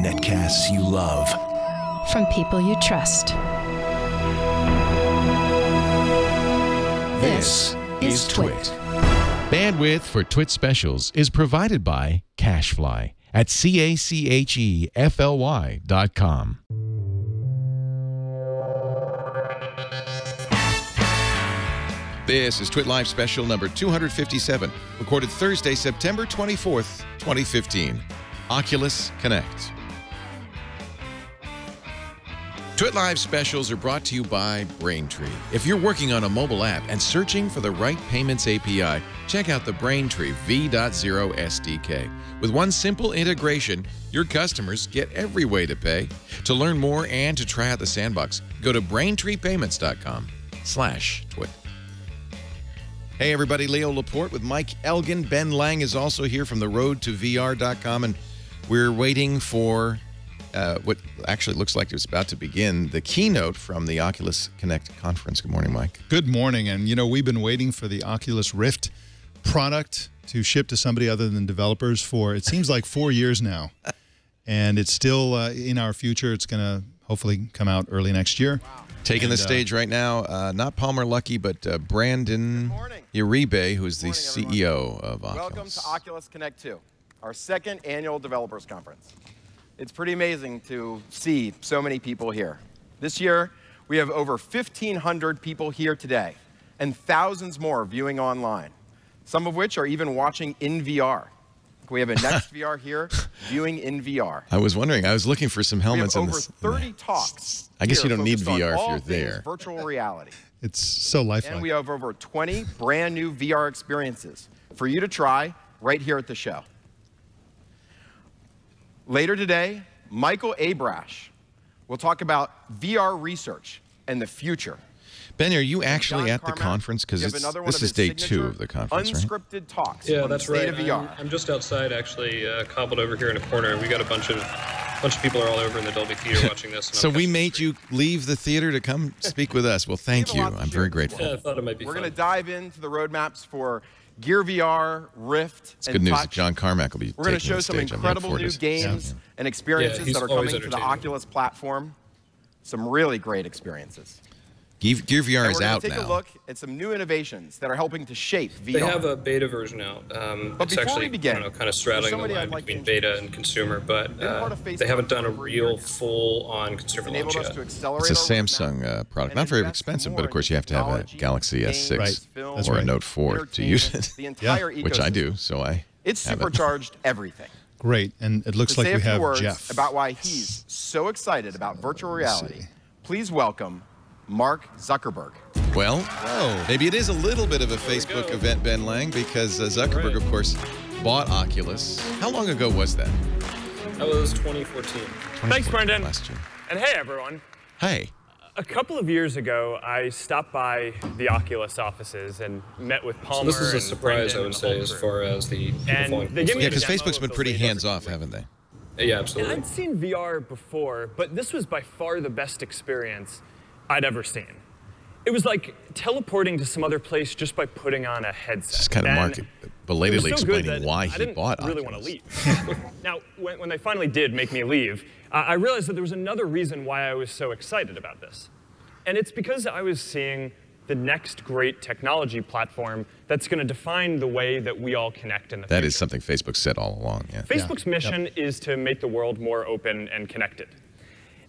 Netcasts you love. From people you trust. This is TWiT. Bandwidth for TWiT specials is provided by CacheFly at CACHEFLY.com. This is TWiT Live special number 257, recorded Thursday, September 24th, 2015. Oculus Connect. TWiT Live specials are brought to you by Braintree. If you're working on a mobile app and searching for the right payments API, check out the Braintree V.0 SDK. With one simple integration, your customers get every way to pay. To learn more and to try out the sandbox, go to BraintreePayments.com/TWiT. Hey everybody, Leo Laporte with Mike Elgan. Ben Lang is also here from theroadtovr.com, and we're waiting for what actually looks like it's about to begin, the keynote from the Oculus Connect conference. Good morning, Mike. Good morning. And, you know, we've been waiting for the Oculus Rift product to ship to somebody other than developers for, it seems like 4 years now. And it's still in our future. It's going to hopefully come out early next year. Wow. Taking the stage right now, not Palmer Luckey, but Brandon Uribe, who's the CEO of Oculus. Welcome to Oculus Connect 2, our second annual developers conference. It's pretty amazing to see so many people here. This year, we have over 1,500 people here today, and thousands more viewing online, some of which are even watching in VR. We have a Next VR here, viewing in VR. I was wondering, I was looking for some helmets. We have over 30 talks. I guess you don't need VR if you're there. Virtual reality. It's so lifelike. And we have over 20 brand new VR experiences for you to try right here at the show. Later today, Michael Abrash will talk about VR research and the future. Ben, are you actually at the conference? Because this is day 2 of the conference, unscripted talks. Yeah, that's right. VR. I'm just outside, actually, cobbled over here in a corner. We got a bunch of people are all over in the Dolby Theater watching this. So we made you leave the theater to come speak with us. Well, thank you. I'm very grateful. Yeah, I thought it might be We're fun. going to dive into the roadmaps for Gear VR, Rift, it's good news that John Carmack will be We're going to show some incredible new games and experiences that are coming to the Oculus platform. Some really great experiences. Gear VR is out now. We're going to take a look at some new innovations that are helping to shape VR. They have a beta version out. But it's actually kind of straddling the line between beta and consumer, but they haven't done a real full-on consumer launch yet. It's a Samsung product. Not very expensive, but of course you have to have a Galaxy S6 or a Note 4 to use it, which I do, so I It's supercharged everything. Great, and it looks like we have Jeff. About why he's so excited about virtual reality, please welcome Mark Zuckerberg. Well, maybe it is a little bit of a Facebook event, Ben Lang, because Zuckerberg, of course, bought Oculus. How long ago was that? That was 2014. Thanks, Brendan. Last year. And hey, everyone. Hey. A couple of years ago, I stopped by the Oculus offices and met with Palmer. So this is a surprise, I would say, as far as the because Facebook's been pretty hands-off, haven't they? Yeah, absolutely. And I'd seen VR before, but this was by far the best experience I'd ever seen. It was like teleporting to some other place just by putting on a headset. Just kind of Mark belatedly explaining why he bought Oculus. I didn't really want to leave. Now, when they finally did make me leave, I realized that there was another reason why I was so excited about this. And it's because I was seeing the next great technology platform that's going to define the way that we all connect in the future. That is something Facebook said all along. Yeah. Facebook's mission is to make the world more open and connected.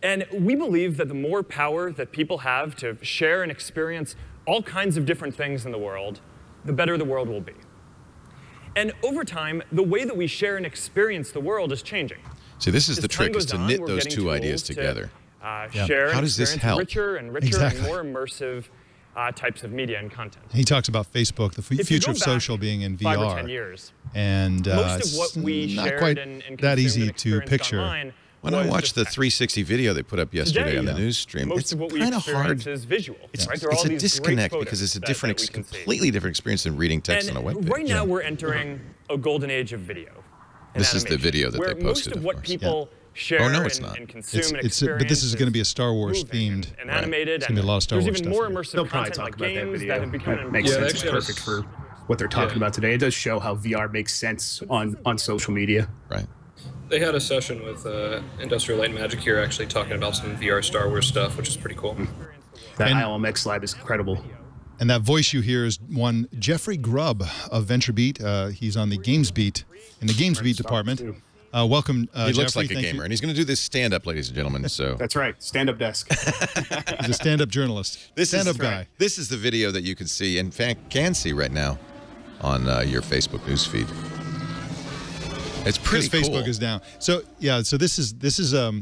And we believe that the more power that people have to share and experience all kinds of different things in the world, the better the world will be. And over time, the way that we share and experience the world is changing. See, this is the trick, is to knit those two ideas together. Share How does this help? richer and more immersive types of media and content. He talks about Facebook, the future of social being in VR. 5 or 10 years, and most of what we not shared quite and that easy to picture. Online, when I watched the 360 video they put up yesterday on the news stream, it's kind of hard. Is visual. It's a disconnect because it's a completely different experience than reading text on a web page. Right now we're entering a golden age of video. This is the video that they posted, most of what people share and consume and experience. But this is going to be a Star Wars themed. And animated. It's going to be a lot of Star Wars stuff. There's even more immersive content like games that have become makes sense. It's perfect for what they're talking about today. It does show how VR makes sense on social media. Right. They had a session with Industrial Light and Magic here, actually talking about some VR Star Wars stuff, which is pretty cool. That ILMX lab is incredible. And that voice you hear is one Jeffrey Grubb of VentureBeat. He's on the GamesBeat, in the GamesBeat department. Welcome, He looks Jeffrey. like a gamer, and he's going to do this stand-up, ladies and gentlemen. So That's right, stand-up desk. He's a stand-up journalist, stand-up guy. This is the video that you can see, in fact, can see right now on your Facebook newsfeed. It's pretty cool. Facebook is down. So yeah, so this is a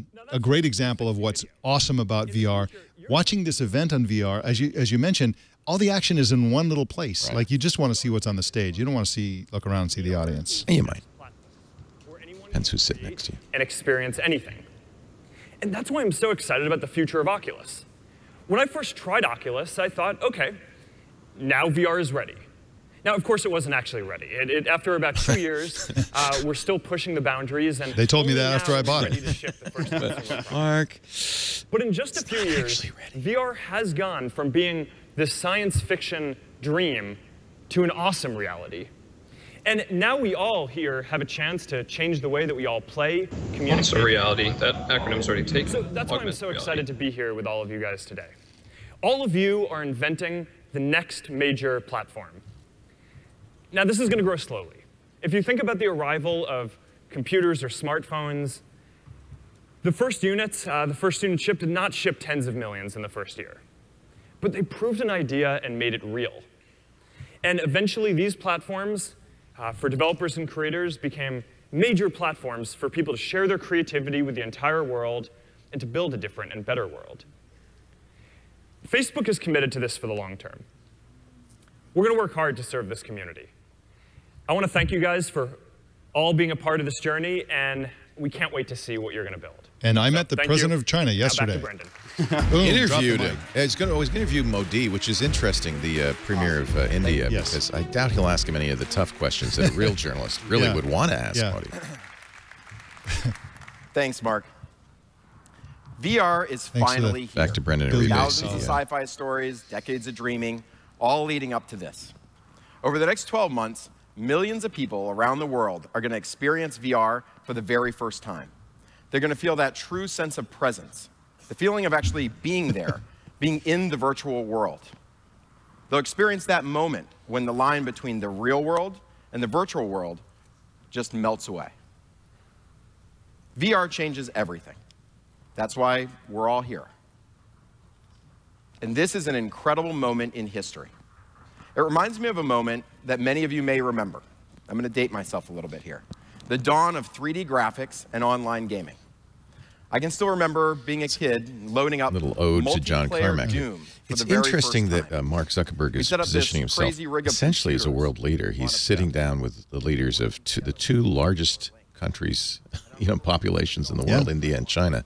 great example of what's awesome about VR. Watching this event on VR, as you mentioned, all the action is in one little place. Right. Like you just want to see what's on the stage. You don't want to look around and see the audience. You might. Depends who's sitting next to you. And experience anything. And that's why I'm so excited about the future of Oculus. When I first tried Oculus, I thought, okay, now VR is ready. Now, of course, it wasn't actually ready. After about 2 years, we're still pushing the boundaries. And they told me that after I bought it. To ship the first Mark. But in just a few years, VR has gone from being this science fiction dream to an awesome reality. And now we all here have a chance to change the way that we all play, communicate. Also reality. That acronym's already taken. So that's why I'm so excited to be here with all of you guys today. All of you are inventing the next major platform. Now, this is going to grow slowly. If you think about the arrival of computers or smartphones, the first units, the first unit shipped did not ship tens of millions in the first year. But they proved an idea and made it real. And eventually, these platforms, for developers and creators, became major platforms for people to share their creativity with the entire world and to build a different and better world. Facebook is committed to this for the long term. We're going to work hard to serve this community. I want to thank you guys for all being a part of this journey, and we can't wait to see what you're going to build. And I met the president of China yesterday. Now back to Brendan. Boom, interviewed him. He's going to interview Modi, which is interesting, the premier of India, because I doubt he'll ask him any of the tough questions that a real journalist really would want to ask Modi. Thanks, Mark. VR is finally here. Back to Brendan and Thousands of sci-fi stories, decades of dreaming, all leading up to this. Over the next 12 months, millions of people around the world are going to experience VR for the very first time. They're going to feel that true sense of presence, the feeling of actually being there, being in the virtual world. They'll experience that moment when the line between the real world and the virtual world just melts away. VR changes everything. That's why we're all here. And this is an incredible moment in history. It reminds me of a moment that many of you may remember. I'm going to date myself a little bit here. The dawn of 3D graphics and online gaming. I can still remember being a kid loading up little ode to John Carmack. Doom it's interesting that Mark Zuckerberg is positioning himself essentially as a world leader. He's sitting down with the leaders of the two largest countries, populations in the world, India and China,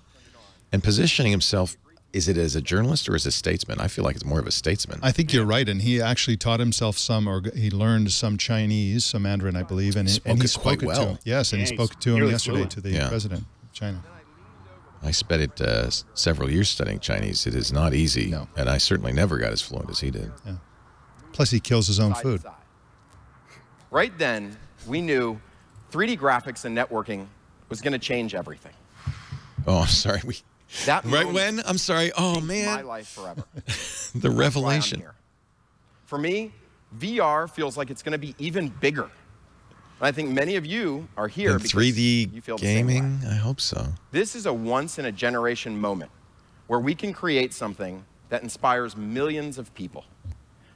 and positioning himself. Is it as a journalist or as a statesman? I feel like it's more of a statesman. I think you're right, and he actually taught himself he learned some Chinese, some Mandarin, I believe, and he spoke it to him. Yes, and he spoke to him yesterday to the president of China. I spent several years studying Chinese. It is not easy, and I certainly never got as fluent as he did. Yeah. Plus, he kills his own food. Right then, we knew 3D graphics and networking was going to change everything. Oh, I'm sorry. That right when? I'm sorry. Oh, man. My life forever. The revelation. For me, VR feels like it's going to be even bigger. And I think many of you are here because 3D you feel the gaming? same way. I hope so. This is a once-in-a-generation moment where we can create something that inspires millions of people.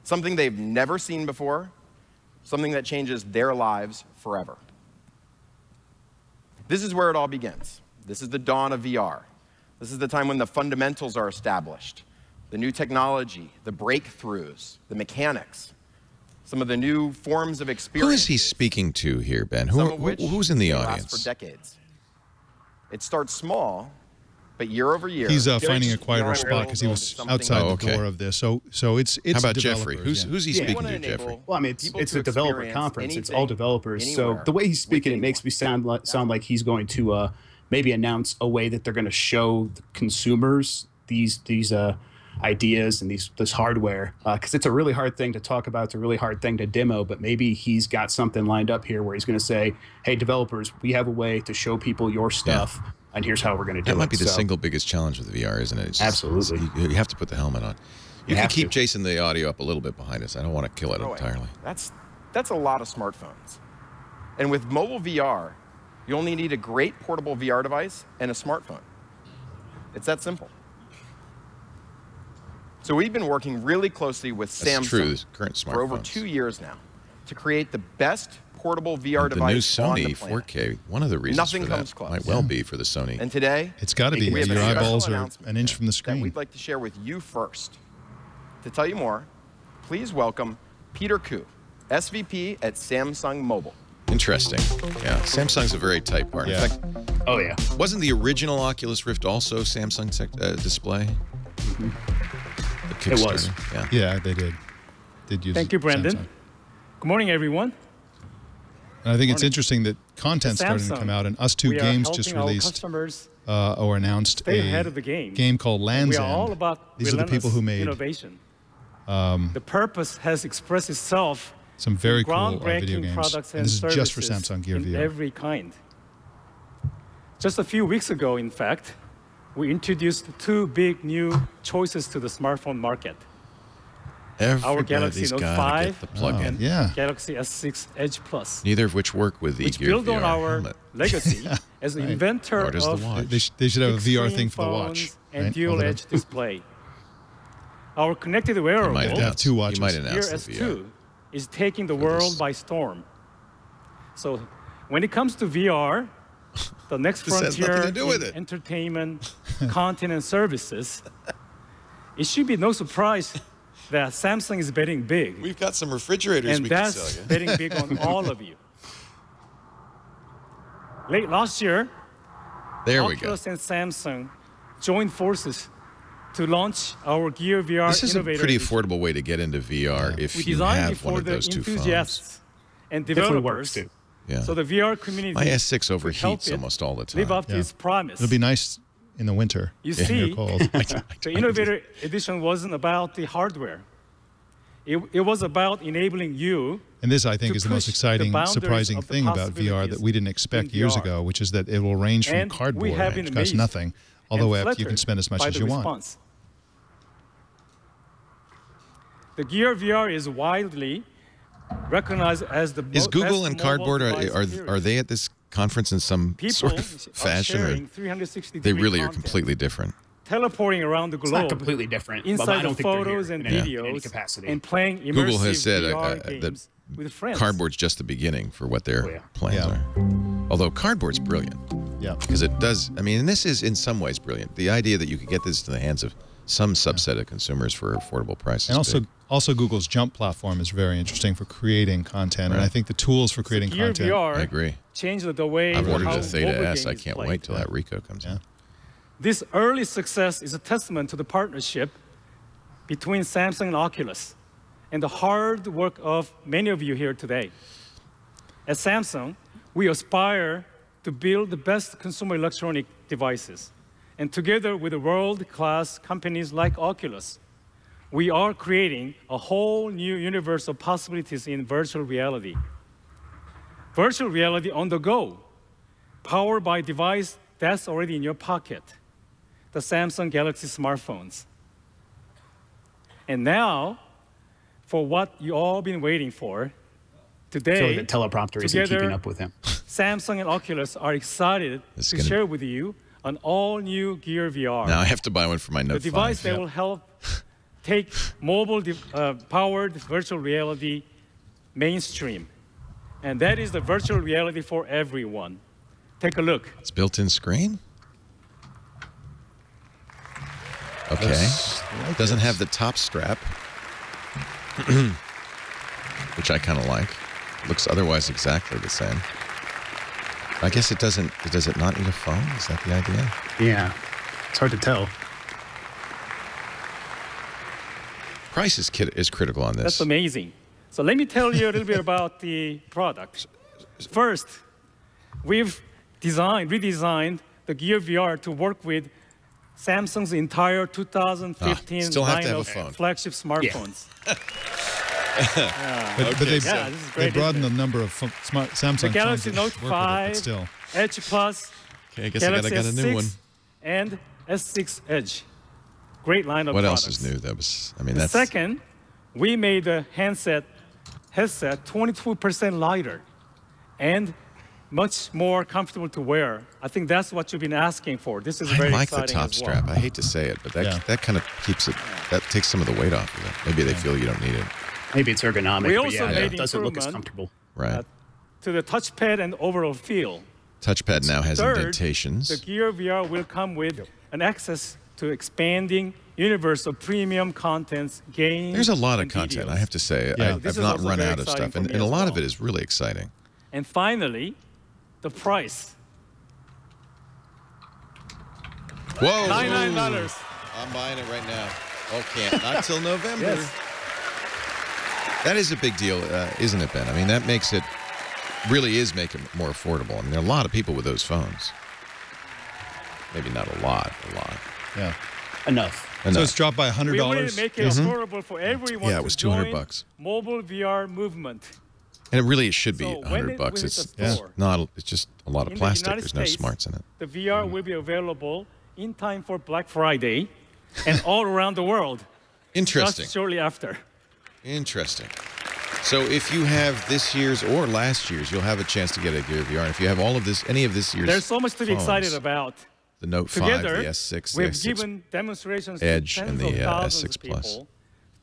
Something they've never seen before, something that changes their lives forever. This is where it all begins. This is the dawn of VR. This is the time when the fundamentals are established, the new technology, the breakthroughs, the mechanics, some of the new forms of experience. Who is he speaking to here, Ben? Who's in the audience? For decades. It starts small, but year over year. He's finding a quieter spot because he was outside the door of this. So it's How about Jeffrey? Who's he speaking to, Jeffrey? Well, I mean, it's a developer conference. It's all developers. So the way he's speaking, it makes me sound like he's going to maybe announce a way that they're going to show the consumers these ideas and this hardware, because it's a really hard thing to talk about. It's a really hard thing to demo, but maybe he's got something lined up here where he's going to say, hey, developers, we have a way to show people your stuff, and here's how we're going to do it. That might be the single biggest challenge with VR, isn't it? Absolutely. You have to put the helmet on. You can keep Jason the audio up a little bit behind us. I don't want to kill it entirely. That's a lot of smartphones. And with mobile VR, you only need a great portable VR device and a smartphone. It's that simple. So we've been working really closely with Samsung for over 2 years now to create the best portable VR device on the planet. The new Sony 4K, one of the reasons for that might well be for the Sony. And today, it's got to be. Your eyeballs are an inch from the screen. That we'd like to share with you first. To tell you more, please welcome Peter Koo, SVP at Samsung Mobile. Interesting. Yeah, Samsung's a very tight partner. Yeah. In fact, wasn't the original Oculus Rift also Samsung display? It was. Yeah, they did. Use Thank you, Brandon. Samsung. Good morning, everyone. And I think it's interesting that content's starting to come out, and Us2 Games just released or announced a game called Land's End. These are the people who made innovation. The purpose has expressed itself some very cool video games. Products and this is just for Samsung Gear VR. Every kind. Just a few weeks ago, in fact, we introduced 2 big new choices to the smartphone market. Our Galaxy Note 5 and Galaxy S6 Edge Plus. Neither of which work with the Gear VR build on our helmet. Legacy as the inventor of the watch. They should have a VR thing for the watch. And dual-edge display. Our connected wearable, have 2 watches. You might announce Gear S2, is taking the world by storm. So when it comes to VR, the next frontier in entertainment, content, and services, it should be no surprise that Samsung is betting big. We've got some refrigerators and we can sell you. And that's betting big on all of you. Late last year, Oculus and Samsung joined forces to launch our Gear VR This is a innovator pretty edition. affordable way to get into VR if you have one of those 2 phones. Enthusiasts and developers. Yeah. So the VR community. My S6 overheats almost all the time. Live up to its promise. It'll be nice in the winter. You see, the Innovator Edition wasn't about the hardware. It was about enabling you. And this, I think, is the most exciting, surprising thing about VR that we didn't expect years ago, which is that it will range from cardboard, which costs nothing, all the way up. You can spend as much as you want. The Gear VR is widely recognized as the Is Google and Cardboard, are they at this conference in some sort of fashion? Or they really are completely different. Teleporting around the globe. It's not completely different. Inside the photos and videos and playing immersive Google has said VR games with friends. Cardboard's just the beginning for what their plans are. Although Cardboard's brilliant. Yeah. Because it does, I mean, and this is in some ways brilliant. The idea that you could get this to the hands of some subset of consumers for affordable prices. And also Google's Jump platform is very interesting for creating content. And I think the tools for creating content. VR I agree. Changed the way I've ordered how a Theta S. I games can't play. wait till that Ricoh comes in. This early success is a testament to the partnership between Samsung and Oculus and the hard work of many of you here today. At Samsung, we aspire to build the best consumer electronic devices. And together with the world-class companies like Oculus, we are creating a whole new universe of possibilities in virtual reality. Virtual reality on the go, powered by a device that's already in your pocket, the Samsung Galaxy smartphones. And now, for what you all been waiting for, today, the teleprompter isn't keeping up with him. Samsung and Oculus are excited to share with you an all-new Gear VR. Now I have to buy one for my Note 5. The device that will help take mobile-powered virtual reality mainstream. And that is the virtual reality for everyone. Take a look. It's built-in screen? Okay. Doesn't have the top strap, which I kind of like. Looks otherwise exactly the same. I guess it doesn't. Does it not need a phone? Is that the idea? Yeah, it's hard to tell. Price is critical on this. That's amazing. So let me tell you a little bit about the product. First, we've redesigned the Gear VR to work with Samsung's entire 2015 still have to have line a of phone. flagship smartphones. But this is great, they broadened the number of Samsung The Galaxy phones Note that work 5, with it, but still. Edge Plus, Okay, I guess Galaxy I got a new S6, one. and S6 Edge. Great line of What products. else is new? That was, I mean, The that's second, we made the headset 22% lighter and much more comfortable to wear. I think that's what you've been asking for. This is I very like the exciting top as well. strap. I hate to say it, but that kind of keeps it. That takes some of the weight off of it. Maybe they feel you don't need it. Maybe it's ergonomic, We but also yeah, made it doesn't look as improvement, comfortable. Right. To the touchpad and overall feel. Touchpad now has Third, indentations. the Gear VR will come with an access to expanding universe of premium contents, games. There's a lot of and content, videos. I have to say. Yeah. I've This is not also run very out of exciting stuff, for and me a as lot of well. it is really exciting. And finally, the price. Whoa! $99. I'm buying it right now. Okay, not till November. Yes. That is a big deal, isn't it, Ben? I mean, that makes it, really is making it more affordable. I mean, there are a lot of people with those phones. Maybe not a lot. Yeah. Enough. So it's dropped by $100. We wanted to make it affordable for everyone Yeah, it was to join $200. mobile VR movement. And it really should be So when $100 it bucks. hit It's the store, not. It's just a lot of in the plastic. United There's no States, smarts in it. The VR will be available in time for Black Friday and all around the world Interesting. just shortly after. Interesting. So if you have this year's or last year's, you'll have a chance to get a Gear VR. And if you have all of this, any of this year's There's so much to be phones, excited about. the Note 5, Together, the S6, the we've S6 given demonstrations Edge, to and tens the of thousands S6 of Plus. people.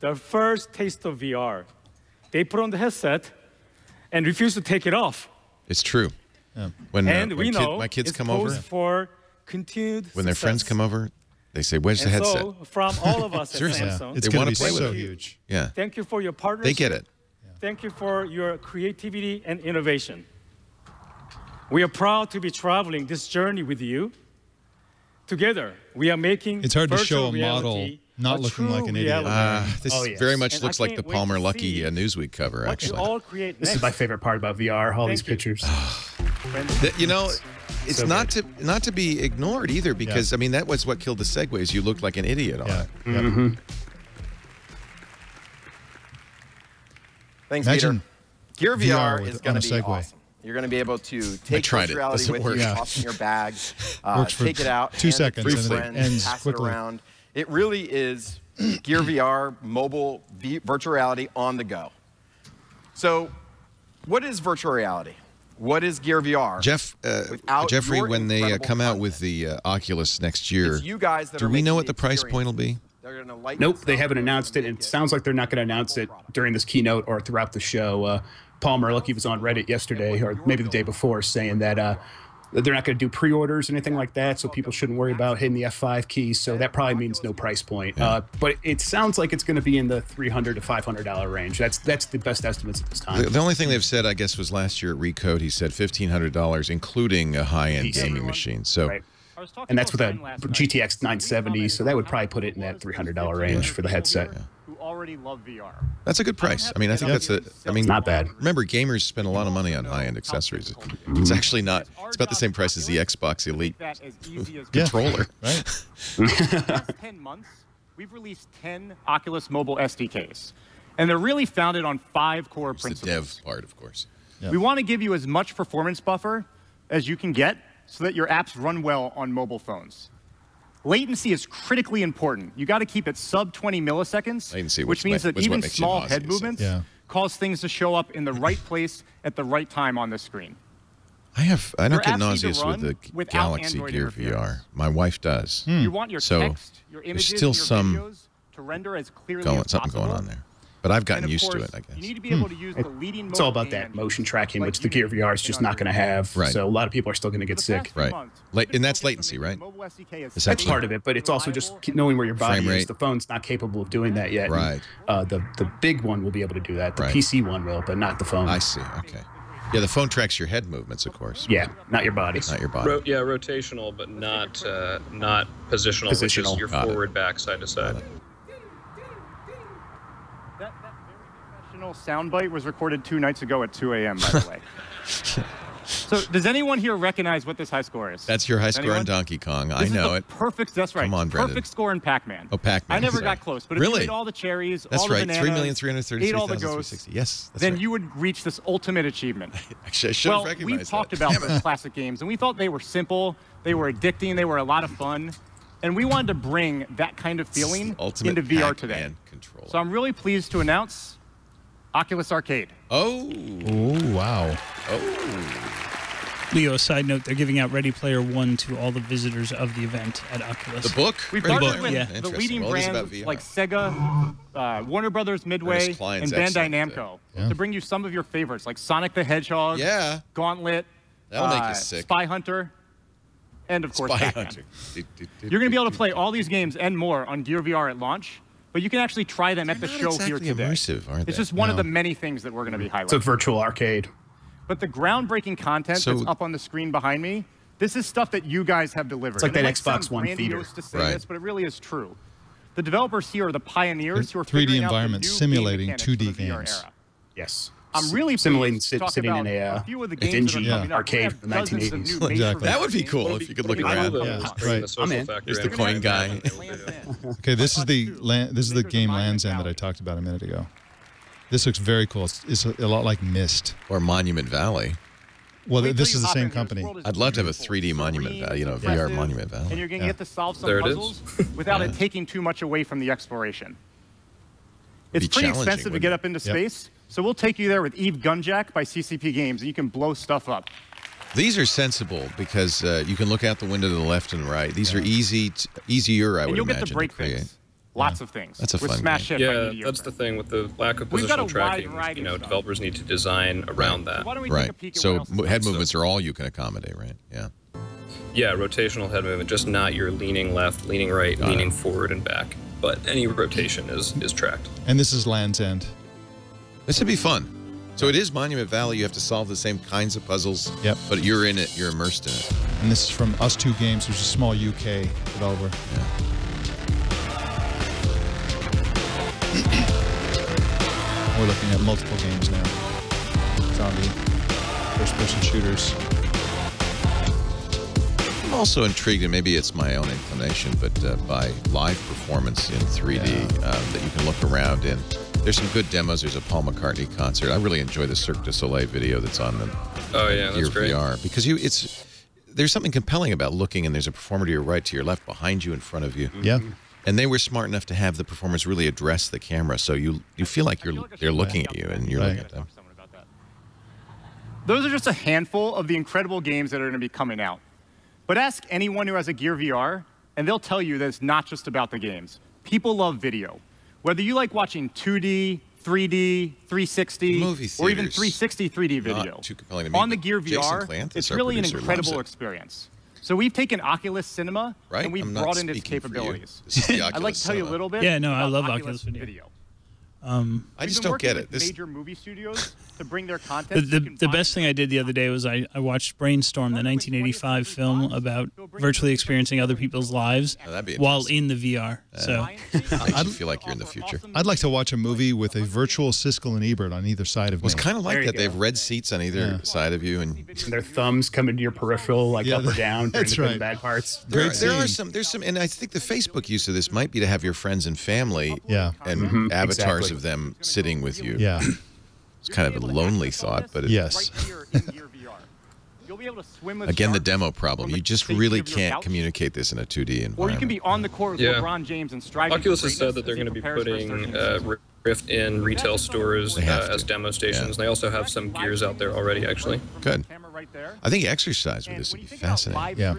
Their first taste of VR. They put on the headset and refuse to take it off. It's true. Yeah. When, And we know my kids it's come over, posed for continued when their friends success. come over, they say, "Where's the And headset?" so, from all of us at Seriously. Samsung, It's They going wanna to be play with so it. huge. Yeah, thank you for your partnership. they get it. Thank you for your creativity and innovation. We are proud to be traveling this journey with you. Together, we are making It's hard to show virtual a model reality not a looking true like an idiot. reality. This Oh, yes. very much And I looks like can't the wait Palmer to Luckey see Newsweek cover, what you actually. all create This next. is my favorite part about VR, all these Thank you. pictures. You know, it's So not to be ignored either, because I mean that was what killed the Segways. You looked like an idiot on Yeah. it. Mm-hmm. Thanks, Imagine Peter. Gear VR with- is going on to a be Segway. awesome. You're going to be able to take tried virtual it. reality Doesn't with work. you, Yeah. toss in your bag, Works for take it out, 2 hand it seconds to and your it friend, ends pass quickly. it around. It really is Gear VR mobile virtual reality on the go. So, what is virtual reality? What is Gear VR? Without Jeffrey, your when they incredible come out content? with the Oculus next year, It's you guys that do are we know making what the price point will be? They're gonna light Nope, this they up. haven't They're announced gonna it. make It sounds like they're not going to announce it during this keynote or throughout the show. Paul Merlucky was on Reddit yesterday, or maybe the day before, saying that they're not going to do pre-orders or anything like that, so people shouldn't worry about hitting the F5 key. So that probably means no price point. But it sounds like it's going to be in the $300 to $500 range. That's the best estimates at this time. The only thing they've said, I guess, was last year at Recode. He said $1,500, including a high-end gaming machine. So. Right. And that's with a GTX 970, so that would probably put it in that $300 range for the headset. Who already love VR. That's a good price. I mean, I think that's a. I mean, Not bad. Remember, gamers spend a lot of money on high-end accessories. It's actually not. It's about the same price as the Xbox Elite That as easy as controller. Right? In the last 10 months, we've released 10 Oculus mobile SDKs. And they're really founded on 5 core It's the principles. dev part, of course. We want to give you as much performance buffer as you can get so that your apps run well on mobile phones. Latency is critically important. You got to keep it sub 20 milliseconds, Latency, which means that was what even makes you small nauseous. head movements cause things to show up in the right place at the right time on the screen. I don't Your get apps need to nauseous with run the without Galaxy Android Gear interference. VR. My wife does. You want your So, text, your there's images, still and your some videos to render as clearly as something possible. going on there. But I've gotten And of used to course, it, I guess. You need to be able to use the leading It's all mode about that and motion tracking, like which the you Gear do VR is just in not other going to have. Right. So a lot of people are still going to get For the past sick. few Right. months, Like- we've and that's focused on latency, making right? mobile SDK as Essentially. That's part of it, but it's also just knowing where your body Frame rate. is. The phone's not capable of doing that yet. Right. And, the big one will be able to do that. The Right. PC one will, but not the phone. I see. Okay. Yeah, the phone tracks your head movements, of course. Yeah, not your body. Not your body. Yeah, rotational, but not positional, which Positional. is your Got it. forward, back, side to side. That very professional soundbite was recorded 2 nights ago at 2 a.m., by the way. So does anyone here recognize what this high score is? That's your high score on Donkey Kong. I know it. Perfect. That's right. Come on, Brendan. Perfect score in Pac-Man. Oh, Pac-Man. I never got close, but if you ate all the cherries, all the bananas, ate all the ghosts, yes, then you would reach this ultimate achievement. Actually, I should have recognized we've talked about those classic games, and we thought they were simple, they were addicting, they were a lot of fun, and we wanted to bring that kind of feeling into VR today. So I'm really pleased to announce Oculus Arcade. Oh. Oh, wow. Oh. Leo, a side note, they're giving out Ready Player One to all the visitors of the event at Oculus. The book? We've partnered with the leading brands like Sega, Warner Brothers Midway, and Bandai Namco to bring you some of your favorites, like Sonic the Hedgehog, Gauntlet, that'll make you sick. Spy Hunter, and of course, Spy Pac-Man. Hunter. You're going to be able to play all these games and more on Gear VR at launch, but you can actually try them at the show here today. Immersive, aren't they? It's just one of the many things that we're going to be highlighting. It's a virtual arcade. But the groundbreaking content that's up on the screen behind me, this is stuff that you guys have delivered. It's like that Xbox One feeder. To say this, but it really is true. The developers here are the pioneers who are 3D figuring out environment the new simulating game 2D for the VR games. era. Yes. I'm really simulating pleased to talk sitting about in a few of the games that are coming up. arcade from the 1980s. Exactly. That would be cool if you could look around. Right. I'm in. There's the coin guy. Okay, this is the game Land's End that I talked about a minute ago. This looks very cool. It's a lot like Myst or Monument Valley. Well, this is the same company. I'd love to have a 3D Monument Valley, VR Monument Valley. And you're going to get to solve some puzzles without it taking too much away from the exploration. It's pretty expensive to get up into space, so we'll take you there with Eve Gunjack by CCP Games, and you can blow stuff up. These are sensible because you can look out the window to the left and right. These are easier, I would imagine, you'll get to break things. Lots of things. That's a fun game. Yeah, that's the thing with the lack of positional tracking. Developers need to design around that. Right. So head movements are all you can accommodate, right? Yeah. Yeah, rotational head movement, just not your leaning left, leaning right, leaning forward and back. But any rotation is tracked. And this is Land's End. This would be fun. So it is Monument Valley. You have to solve the same kinds of puzzles. Yep. But you're in it. You're immersed in it. And this is from Us2 Games, which is a small UK developer. Yeah. We're looking at multiple games now. Zombie, first-person shooters. I'm also intrigued, and maybe it's my own inclination, but by live performance in 3D that you can look around in. There's some good demos. There's a Paul McCartney concert. I really enjoy the Cirque du Soleil video that's on the that's great. VR because there's something compelling about looking, and there's a performer to your right, to your left, behind you, in front of you. Yeah. And they were smart enough to have the performers really address the camera, so you feel like they're looking at you and you're looking at them. Those are just a handful of the incredible games that are going to be coming out. But ask anyone who has a Gear VR, and they'll tell you that it's not just about the games. People love video. Whether you like watching 2D, 3D, 360, or even 360 3D video, on the Gear VR, it's really an incredible experience. So we've taken Oculus Cinema, and we've broadened its capabilities. I'd like to tell you a little bit about I love Oculus Video. I just don't get it. Major movie studios to bring their content. The best thing I did the other day was I watched Brainstorm, the 1985 film about virtually experiencing other people's lives while in the VR. So I feel like you're in the future. I'd like to watch a movie with a virtual Siskel and Ebert on either side of me. It's kind of like that. They have red seats on either side of you, and their thumbs come into your peripheral, like up or down during the good and bad parts. There's some, and I think the Facebook use of this might be to have your friends and family, and avatars of them sitting with you. Yeah. It's kind of a lonely thought, but yes. Again, the demo problem. You just really can't communicate this in a 2D environment. Or you can be on the court with LeBron James and striving. Oculus has said that they're going to be putting Rift in retail stores as demo stations. They also have some Gears out there already, actually. Good. I think exercise with this would be fascinating. Yeah.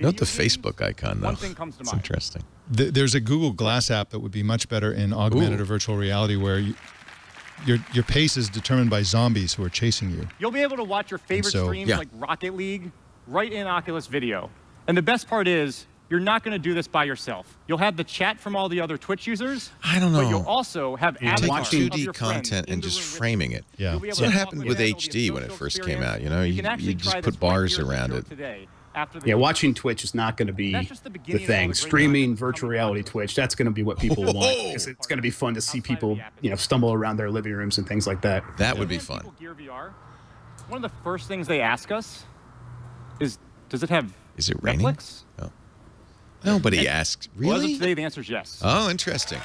Note the Facebook icon, though. It's interesting. There's a Google Glass app that would be much better in augmented or virtual reality where your pace is determined by zombies who are chasing you. You'll be able to watch your favorite streams like Rocket League right in Oculus Video. And the best part is, you're not going to do this by yourself. You'll have the chat from all the other Twitch users. I don't know. But you'll also have avatars of 2D content and just framing it. Yeah. That's what happened with HD when it first came out. You know, you just put bars around it. Yeah, watching Twitch is not going to be the thing. Streaming virtual reality Twitch, that's going to be what people want. Because it's going to be fun to see people, stumble around their living rooms and things like that. That would be fun. One of the first things they ask us is, does it have Is it raining? Netflix? Oh. Nobody asks. Really? Well, as of today, the answer is yes. Oh, interesting.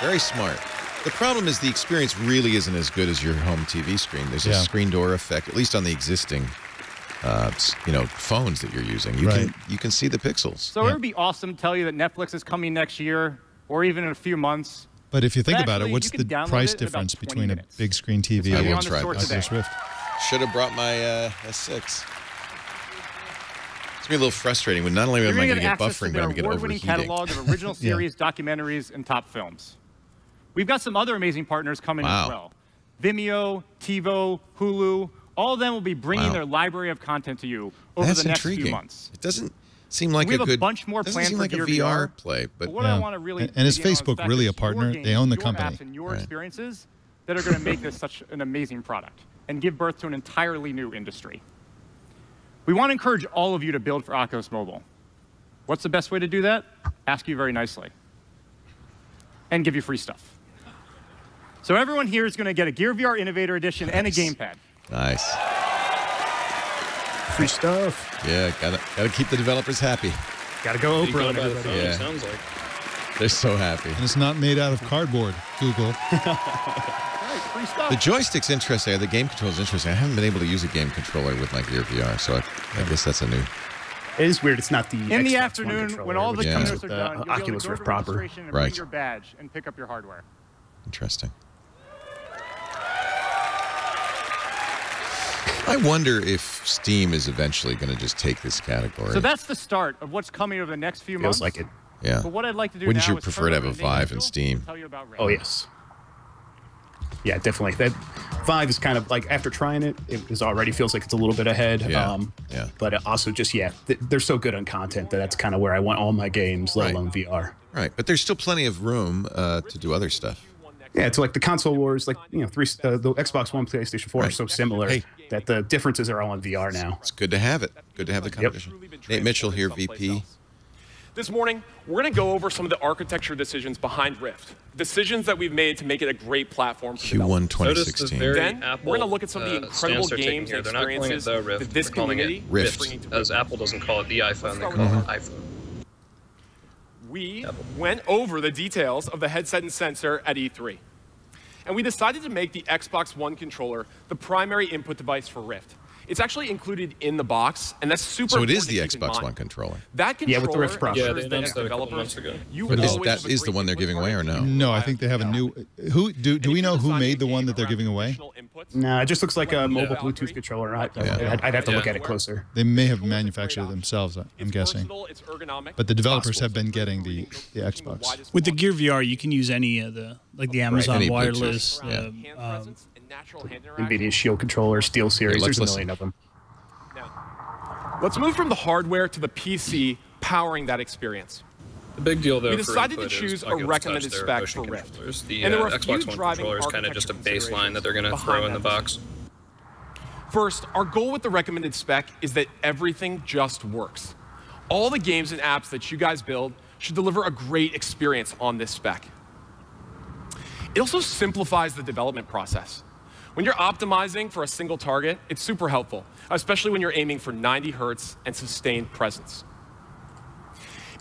Very smart. The problem is the experience really isn't as good as your home TV screen. There's a screen door effect, at least on the existing phones that you're using. You can see the pixels. So it would be awesome to tell you that Netflix is coming next year or even in a few months. But if you think about it, what's the price difference between a big screen TV and I will try Oculus Rift? Should have brought my S6. It's going to be a little frustrating when not only am I going to get buffering, but I'm going to get overheating. Catalog of original series, documentaries, and top films. We've got some other amazing partners coming as well. Vimeo, TiVo, Hulu, all of them will be bringing their library of content to you over the next few months. It doesn't seem like we have a bunch more planned for like a VR play, but what I want to really and is Facebook really a partner? They own the company. Apps and your experiences that are going to make this such an amazing product and give birth to an entirely new industry. We want to encourage all of you to build for Oculus Mobile. What's the best way to do that? Ask you very nicely and give you free stuff. So everyone here is going to get a Gear VR Innovator Edition and a gamepad. Nice. Free stuff. Yeah, gotta keep the developers happy. Gotta go Oprah on everybody. everybody. Yeah. Sounds like. They're so happy. And it's not made out of cardboard, Google. Free stuff. The joystick's interesting. The game control's interesting. I haven't been able to use a game controller with my Gear VR, so I guess that's a new. It is weird. It's not the in the afternoon when all the cameras are done. You'll Oculus be able to Rift go to proper. registration and bring your badge and pick up your hardware. Interesting. I wonder if Steam is eventually going to just take this category. So that's the start of what's coming over the next few months. Feels like it. Yeah. But what I'd like to do Wouldn't now you prefer to have a Vive in Steam? Oh, yes. Yeah, definitely. That Vive is kind of like, after trying it, it already feels like it's a little bit ahead. Yeah. But it also just, they're so good on content that's kind of where I want all my games, let alone VR. Right. But there's still plenty of room to do other stuff. Yeah, it's like the console wars, like, the Xbox One, PlayStation 4 are so similar that the differences are all in VR now. It's good to have it. Good to have the competition. Nate Mitchell here, VP. This morning, we're going to go over some of the architecture decisions behind Rift. Decisions that we've made to make it a great platform for Q1 2016. Then, we're going to look at some of the incredible games and experiences that this community is bringing to as Apple doesn't call it the iPhone, they call it iPhone. We went over the details of the headset and sensor at E3. And we decided to make the Xbox One controller the primary input device for Rift. It's actually included in the box, and that's super important. So it is the Xbox One controller. That controller with the Rift Pro. Yeah, they announced that a couple months ago. But that is the one they're giving away, or no? No, I think they have a new. Do we know who made the one that they're giving away? No, it just looks like a mobile Bluetooth controller. I'd have to look at it closer. They may have manufactured it themselves, I'm guessing. But the developers have been getting the Xbox. With the Gear VR, you can use any of the Amazon Any wireless. NVIDIA Shield controller, Steel Series. There's a million of them. Now, let's move from the hardware to the PC powering that experience. The big deal, though, we decided to choose a recommended spec for Rift. The Xbox One controller is kind of just a baseline that they're going to throw in the box. First, our goal with the recommended spec is that everything just works. All the games and apps that you guys build should deliver a great experience on this spec. It also simplifies the development process. When you're optimizing for a single target, it's super helpful, especially when you're aiming for 90 hertz and sustained presence.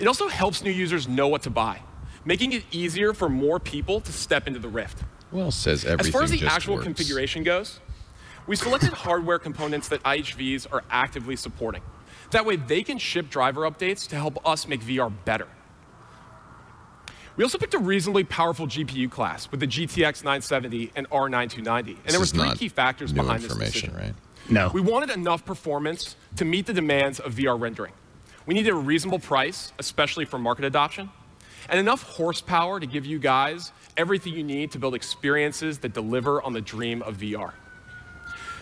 It also helps new users know what to buy, making it easier for more people to step into the Rift. Well, says everything. As far as the just actual works. configuration goes, we selected hardware components that IHVs are actively supporting. That way they can ship driver updates to help us make VR better. We also picked a reasonably powerful GPU class with the GTX 970 and R9 and there were three key factors behind this decision. Right? No. We wanted enough performance to meet the demands of VR rendering. We needed a reasonable price, especially for market adoption, and enough horsepower to give you guys everything you need to build experiences that deliver on the dream of VR.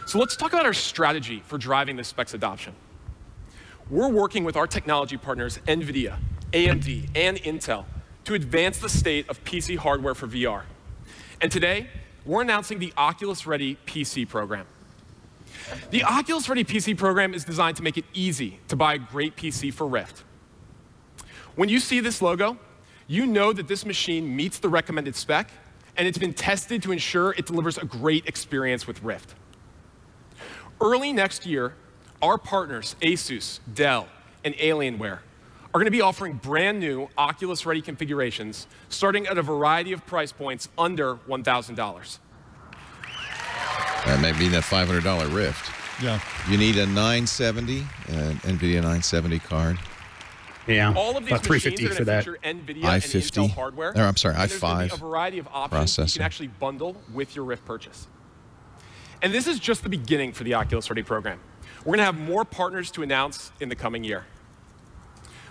So let's talk about our strategy for driving this spec's adoption. We're working with our technology partners, NVIDIA, AMD, and Intel, to advance the state of PC hardware for VR. And today, we're announcing the Oculus Ready PC program. The Oculus Ready PC program is designed to make it easy to buy a great PC for Rift. When you see this logo, you know that this machine meets the recommended spec, and it's been tested to ensure it delivers a great experience with Rift. Early next year, our partners, Asus, Dell, and Alienware, are going to be offering brand new Oculus-ready configurations starting at a variety of price points under $1,000. That may be that $500 Rift. Yeah. You need a 970, an NVIDIA 970 card. Yeah. All of these about $350 for that. NVIDIA and i50 Intel hardware. I'm sorry, and there's gonna i5 be a variety of options you can actually bundle with your Rift purchase. And this is just the beginning for the Oculus Ready program. We're going to have more partners to announce in the coming year.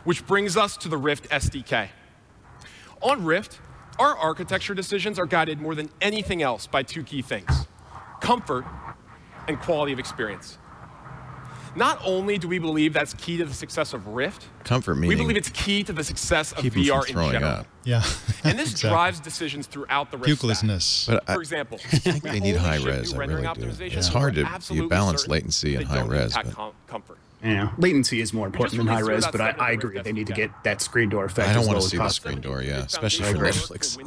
Which brings us to the Rift SDK. On Rift, our architecture decisions are guided more than anything else by two key things: comfort and quality of experience. Not only do we believe that's key to the success of Rift, comfort meaning we believe it's key to the success of keep them VR from throwing in general. up. Yeah. And this Exactly. drives decisions throughout the Rift Pukelessness. stack. For example, they need high res. I really do. It's hard to you balance latency and high res. Comfort. Yeah, latency is more important than high res, but I agree they need to get that screen door effect. I don't want as to see low the as possible. screen door, yeah, especially for Netflix.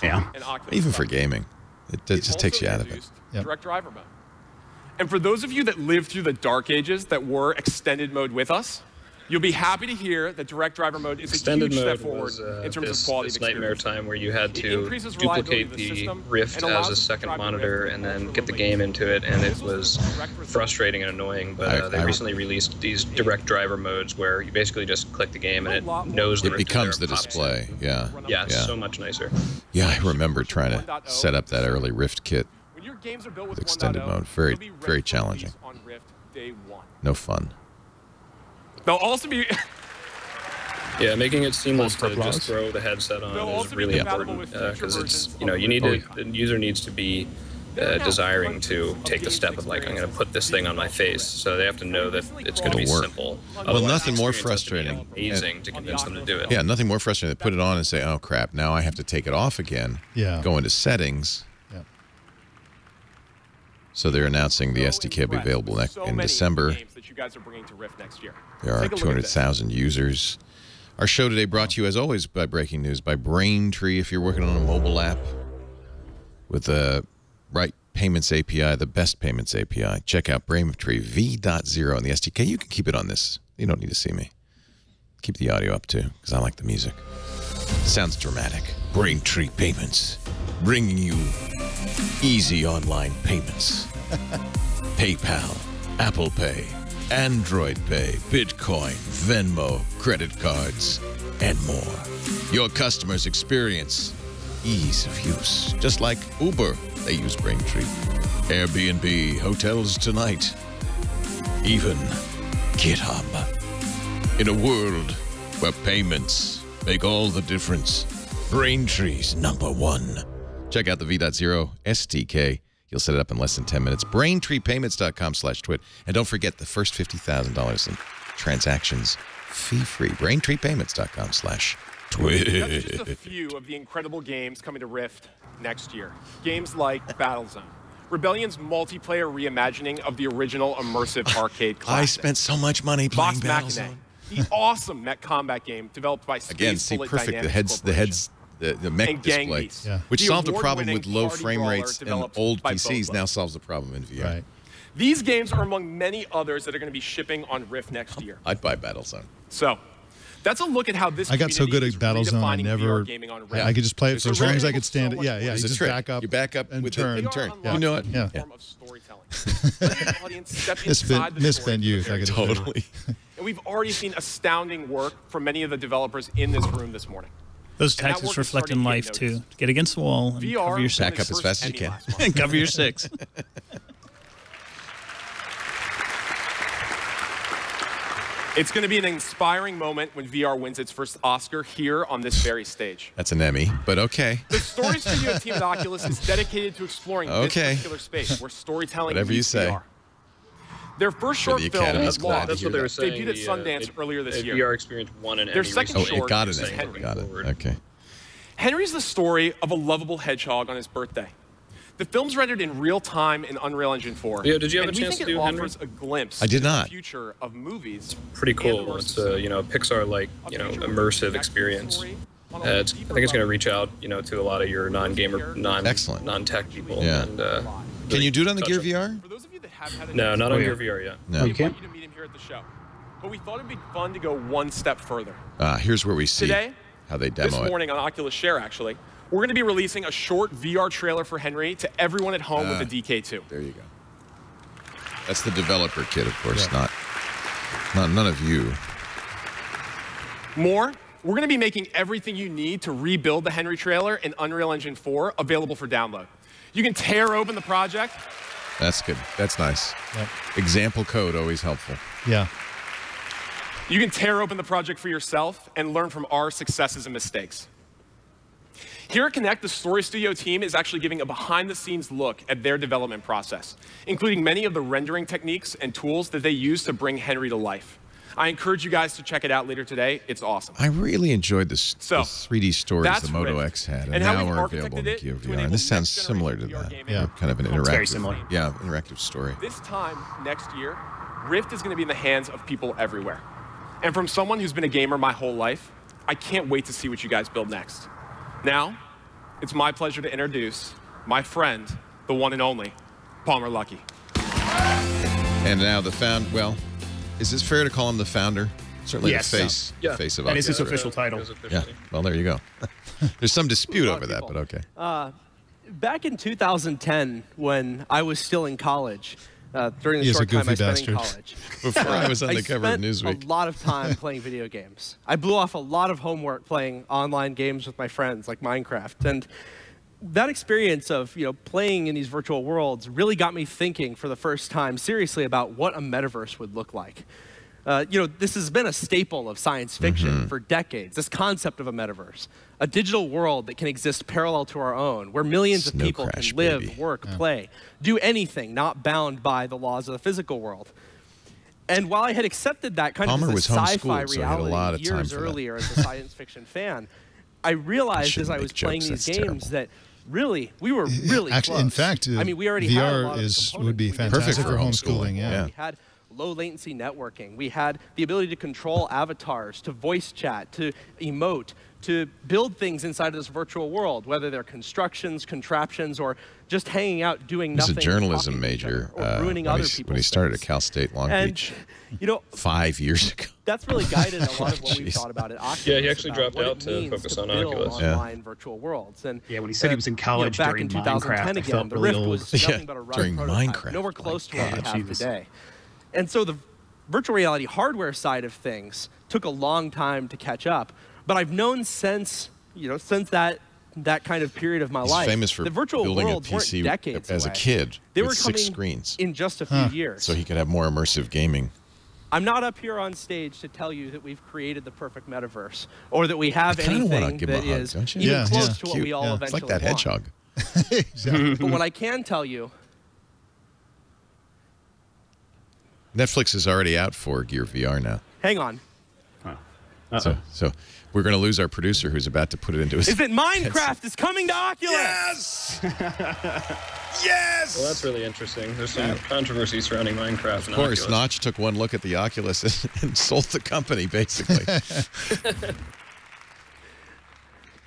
Yeah, even for gaming, it just takes you out of it. Direct driver mode. And for those of you that lived through the dark ages that were extended mode with us, you'll be happy to hear that direct driver mode is a huge step forward in terms of quality of experience. Nightmare time where you had to duplicate the Rift as a second monitor and then get the game into it, and it was frustrating and annoying. But they recently released these direct driver modes where you basically just click the game and it knows the It becomes the display. Yeah. Yeah, it's so much nicer. Yeah, I remember trying to set up that early Rift kit with extended mode. Very challenging. No fun. They'll also be Yeah, making it seamless to just throw the headset on is really important because it's, you know, you need to, the user needs to be desiring to take the step of like, I'm going to put this thing on my face, so they have to know that it's going to be simple. Well, nothing more frustrating. Amazing to convince them to do it. Yeah, nothing more frustrating than put it on and say, oh crap, now I have to take it off again. Yeah. Go into settings. Yeah. So they're announcing the SDK will be available in December. There are 200,000 users. Our show today brought to you, as always, by breaking news by Braintree. If you're working on a mobile app with the right payments API, the best payments API, check out Braintree v.0 on the SDK. You can keep it on this. You don't need to see me. Keep the audio up, too, because I like the music. Sounds dramatic. Braintree Payments, bringing you easy online payments. PayPal, Apple Pay, Android Pay, Bitcoin, Venmo, credit cards, and more. Your customers experience ease of use. Just like Uber, they use Braintree. Airbnb, hotels tonight. Even GitHub. In a world where payments make all the difference, Braintree's #1. Check out the V.0 SDK. You'll set it up in less than 10 minutes. BraintreePayments.com/twit. And don't forget the first $50,000 in transactions fee-free. BraintreePayments.com/twit. That's just a few of the incredible games coming to Rift next year. Games like Battlezone, Rebellion's multiplayer reimagining of the original immersive arcade classic. I spent so much money playing Battlezone. The awesome mech combat game developed by Space Bullet Dynamics Corporation. The mech display, which solved a problem with low frame rates in old PCs, now solves the problem in VR. Right. These games are among many others that are going to be shipping on Rift next year. I'd buy Battlezone. So, that's a look at how this I got so good at Battlezone, I never. I could just play it for as long as I could stand it. Yeah, yeah. You just back up. You back up and with turn. Yeah. You know it. Yeah. Misspent youth. I could totally. And we've already seen astounding work from many of the developers in this room this morning. Those tactics reflect in life, too. Get against the wall and cover your six. Back up as fast as you can. And cover your six. It's going to be an inspiring moment when VR wins its first Oscar here on this very stage. That's an Emmy, but okay. The Story Studio team at Oculus is dedicated to exploring this particular space where storytelling meets VR. Their first short film, that's what they were saying. Debuted at Sundance earlier this year. VR experience won an Emmy. Their second short it got is an Henry. Got it. Okay. Henry's the story of a lovable hedgehog on his birthday. The film's rendered in real time in Unreal Engine 4. Yeah, did you have a chance to do Henry? Offers a glimpse I did not. into the future of movies. Pretty cool. It's a Pixar-like immersive experience. I think it's going to reach out to a lot of your non-gamer, non-tech people. Yeah. And, can you do it on the Gear VR? have had a No, chance not to on meet Gear him. VR yet. No. We invite you to meet him here at the show. But we thought it'd be fun to go one step further. Here's where we see Today, how they demo this it. morning on Oculus Share, actually, we're going to be releasing a short VR trailer for Henry to everyone at home with the DK2. There you go. That's the developer kit, of course, not none of you. More, we're going to be making everything you need to rebuild the Henry trailer in Unreal Engine 4 available for download. You can tear open the project. That's good. That's nice. Yep. Example code, always helpful. Yeah. You can tear open the project for yourself and learn from our successes and mistakes. Here at Connect, the Story Studio team is actually giving a behind-the-scenes look at their development process, including many of the rendering techniques and tools that they use to bring Henry to life. I encourage you guys to check it out later today. It's awesome. I really enjoyed the 3D stories that's the Moto Rift. X had, and And how now we've are available in the architected it Gear to VR. And enable this sounds next similar to generation that. VR gaming. Yeah. Kind of an It's interactive, very similar. Yeah, interactive story. This time next year, Rift is going to be in the hands of people everywhere. And from someone who's been a gamer my whole life, I can't wait to see what you guys build next. Now, it's my pleasure to introduce my friend, the one and only, Palmer Luckey. And now the well, is this fair to call him the founder? Certainly Yes. the face, Yeah. face of That is Oculus. his official title. Yeah, well, there you go. There's some dispute over that, but okay. Back in 2010, when I was still in college, during the He is a short time I goofy spent in bastard. college, Before I was on the cover of spent Newsweek. a lot of time playing video games. I blew off a lot of homework playing online games with my friends, like Minecraft. And that experience of playing in these virtual worlds really got me thinking for the first time seriously about what a metaverse would look like. This has been a staple of science fiction for decades, this concept of a metaverse, a digital world that can exist parallel to our own, where millions of people Crash, can live, baby. work, play, do anything not bound by the laws of the physical world. And while I had accepted that kind Palmer of was as a sci-fi homeschooled, so he had a reality lot of time years for that. earlier as a science fiction fan, I realized shouldn't as I make was playing jokes, these that's games terrible. that really, we were really Actually, close. in fact, I mean, we already had a lot VR of the would be components we fantastic Perfect for for homeschooling. homeschooling, Yeah. we had low latency networking. We had the ability to control avatars, to voice chat, to emote, to build things inside of this virtual world, whether they're constructions, contraptions, or just hanging out doing He was nothing. a journalism talking to each major other, or ruining other people's when he started at things. Cal State Long And, Beach 5 years ago. That's really guided a lot of what we've Jeez. thought about at Oculus. Yeah, he actually about dropped what out it to means focus to on build Oculus. online virtual worlds. And Yeah, when he said he was in college back during in 2010 Minecraft, I again, felt the really Rift old. was Yeah, nothing but a rough during prototype, Minecraft. nowhere close to what we God, have Jesus. today. And so the virtual reality hardware side of things took a long time to catch up. But I've known since that kind of period of my He's life, famous for the virtual building a worlds weren't PC decades as a away. kid They with were 6 coming screens. in just a few years. So he could have more immersive gaming. I'm not up here on stage to tell you that we've created the perfect metaverse or that we have I kinda wanna anything give him a that hug, is don't you? even Yeah, close yeah. to what Cute. we all Yeah. It's eventually like that want. hedgehog. Exactly. But what I can tell you, Netflix is already out for Gear VR now. hang on, So we're going to lose our producer who's about to put it into his... is that Minecraft is coming to Oculus. Yes! Yes! Well, that's really interesting. There's some controversy surrounding Minecraft. Of course, Notch took one look at the Oculus and sold the company, basically.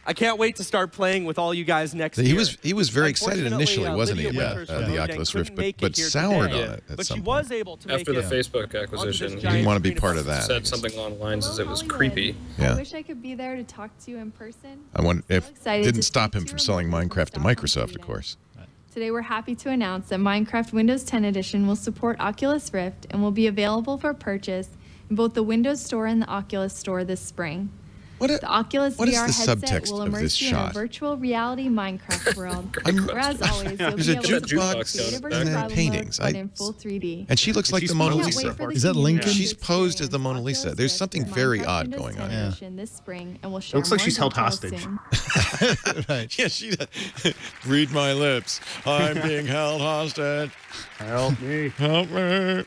I can't wait to start playing with all you guys next He year. was very excited Unfortunately, initially, wasn't he, Lydia about Winters from the Mojang Oculus couldn't Rift, make but it here soured today, on it at but some she point. was able to make After the it Facebook onto this acquisition, He giant didn't want to be screen part of of that. said something along the lines as it was Hollywood. creepy. Yeah. I wish I could be there to talk to you in person. I wonder if excited didn't to stop speak him to from you selling remotely from Minecraft to Stockholm, Microsoft, of Sweden. course. Today we're happy to announce that Minecraft Windows 10 Edition will support Oculus Rift and will be available for purchase in both the Windows Store and the Oculus Store this spring. The Oculus what is VR the headset subtext will of immerse this you in a shot? virtual reality Minecraft world. Where, as always, you'll There's be a able to jukebox play creative or and then survival paintings. mode, but in full 3D. And she looks like the Mona Can't Lisa. wait for the Is that community Lincoln? to She's posed as the Mona experience Lisa. Oculus There's Rift something and very Minecraft odd Windows going 10 on. Edition this spring, and we'll share looks like more she's held details hostage. soon. Right. Yeah, she does. Read my lips. I'm being held hostage. Help me. Help me.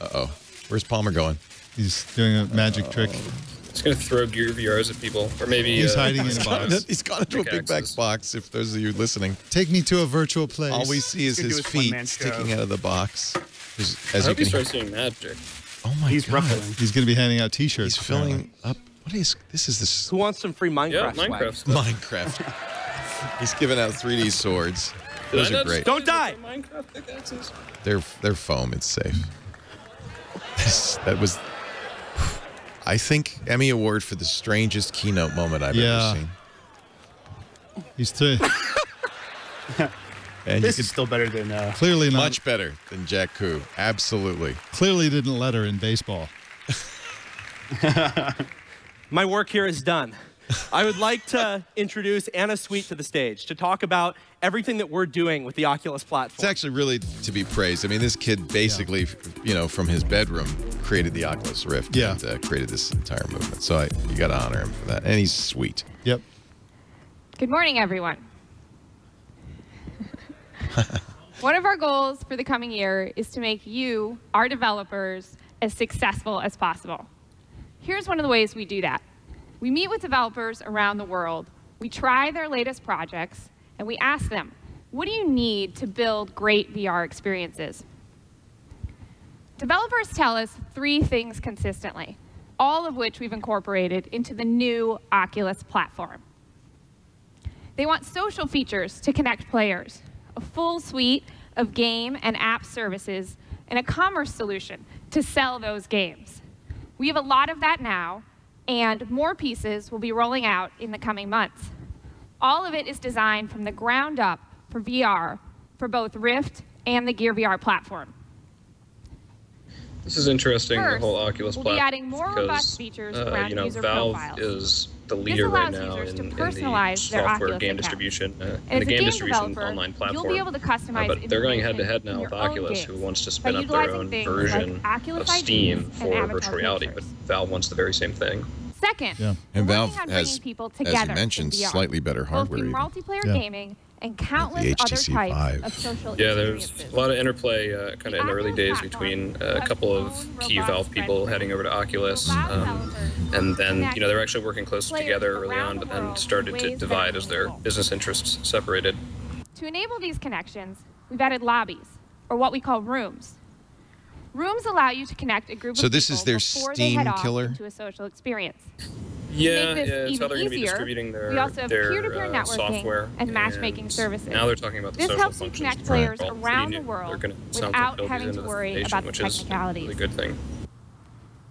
Uh-oh. Where's Palmer going? He's doing a magic trick. It's going to throw Gear VRs at people. Or maybe... He's hiding in a box. He's gone into a big back box, if those of you listening. Take me to a virtual place. All we see is He's gonna his do his feet one-man show. sticking out of the box. I As you hope he can hear. starts doing magic. Oh my He's God. ruffling. He's going to be handing out T-shirts. He's filling up. What is this? Who wants some free Minecraft Yeah, swag? Minecraft stuff. Minecraft. He's giving out 3D swords. Those are great. Don't die. They're foam. It's safe. That was, I think, Emmy Award for the strangest keynote moment I've ever seen. He's too. And this is still better than clearly not much better than Jack Koo. Absolutely. Clearly didn't let her in baseball. My work here is done. I would like to introduce Anna Sweet to the stage to talk about everything that we're doing with the Oculus platform. It's actually really to be praised. I mean, this kid basically, you know, from his bedroom, created the Oculus Rift and created this entire movement. So you got to honor him for that. And he's sweet. Yep. Good morning, everyone. One of our goals for the coming year is to make you, our developers, as successful as possible. Here's one of the ways we do that. We meet with developers around the world, we try their latest projects, and we ask them, what do you need to build great VR experiences? Developers tell us 3 things consistently, all of which we've incorporated into the new Oculus platform. They want social features to connect players, a full suite of game and app services, and a commerce solution to sell those games. We have a lot of that now, and more pieces will be rolling out in the coming months. All of it is designed from the ground up for VR, for both Rift and the Gear VR platform. This is interesting, First, the whole Oculus we'll platform, be adding more because robust features around you know, user Valve profiles. is the leader right now in the software game distribution, in the game distribution online platform. You'll be able to customize but they're going head-to-head now with Oculus, who wants to spin up their own version of Steam for virtual reality, but Valve wants the very same thing. Second, and Valve has, as you mentioned, slightly better hardware. Both in multiplayer gaming and countless other types of social there's a lot of interplay kind of in the early days between a couple of key Valve people heading over to Oculus, and then you know they were actually working closely together early on, but then started to divide as their business interests separated. To enable these connections, we've added lobbies, or what we call rooms. Rooms allow you to connect a group of people this is their before Steam they head killer? off into a social experience. Yeah, this it's how they're going to be easier, distributing we also have peer-to-peer their networking software and matchmaking services. Now they're talking about the this social helps you functions. connect players Right. around the world without having to worry about the which is a technicalities. really good thing.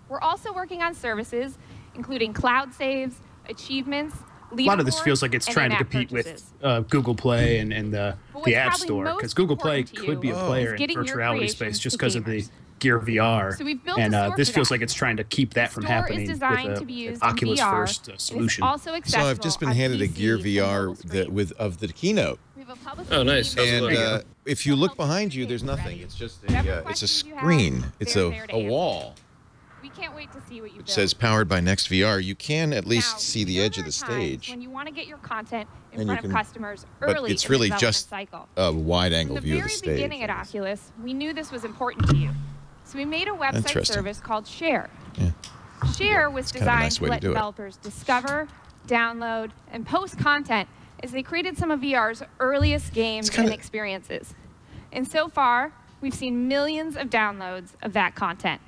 We're also working on services, including cloud saves, achievements, a lot of this feels like it's trying to compete with Google Play and the App Store, because Google Play could be a player in virtual reality space just because of the Gear VR, so we've built and this feels like it's trying to keep that from happening with an Oculus first solution. Also so I've just been handed a Gear VR of the keynote. Oh, nice. And if you look behind you, there's nothing. It's just it's a screen. It's a wall. We can't wait to see what you build. It says powered by Next VR. You can at least see the edge of the stage. When you want to get your content in And front you of can- customers But early it's in really the just development cycle. a wide-angle view of the From the stage. very beginning at Oculus, we knew this was important to you. So we made a website Interesting. service called Share. Share was kind of a designed nice way to to let do it. developers discover, download, and post content as they created some of VR's earliest games and experiences. And so far, we've seen millions of downloads of that content.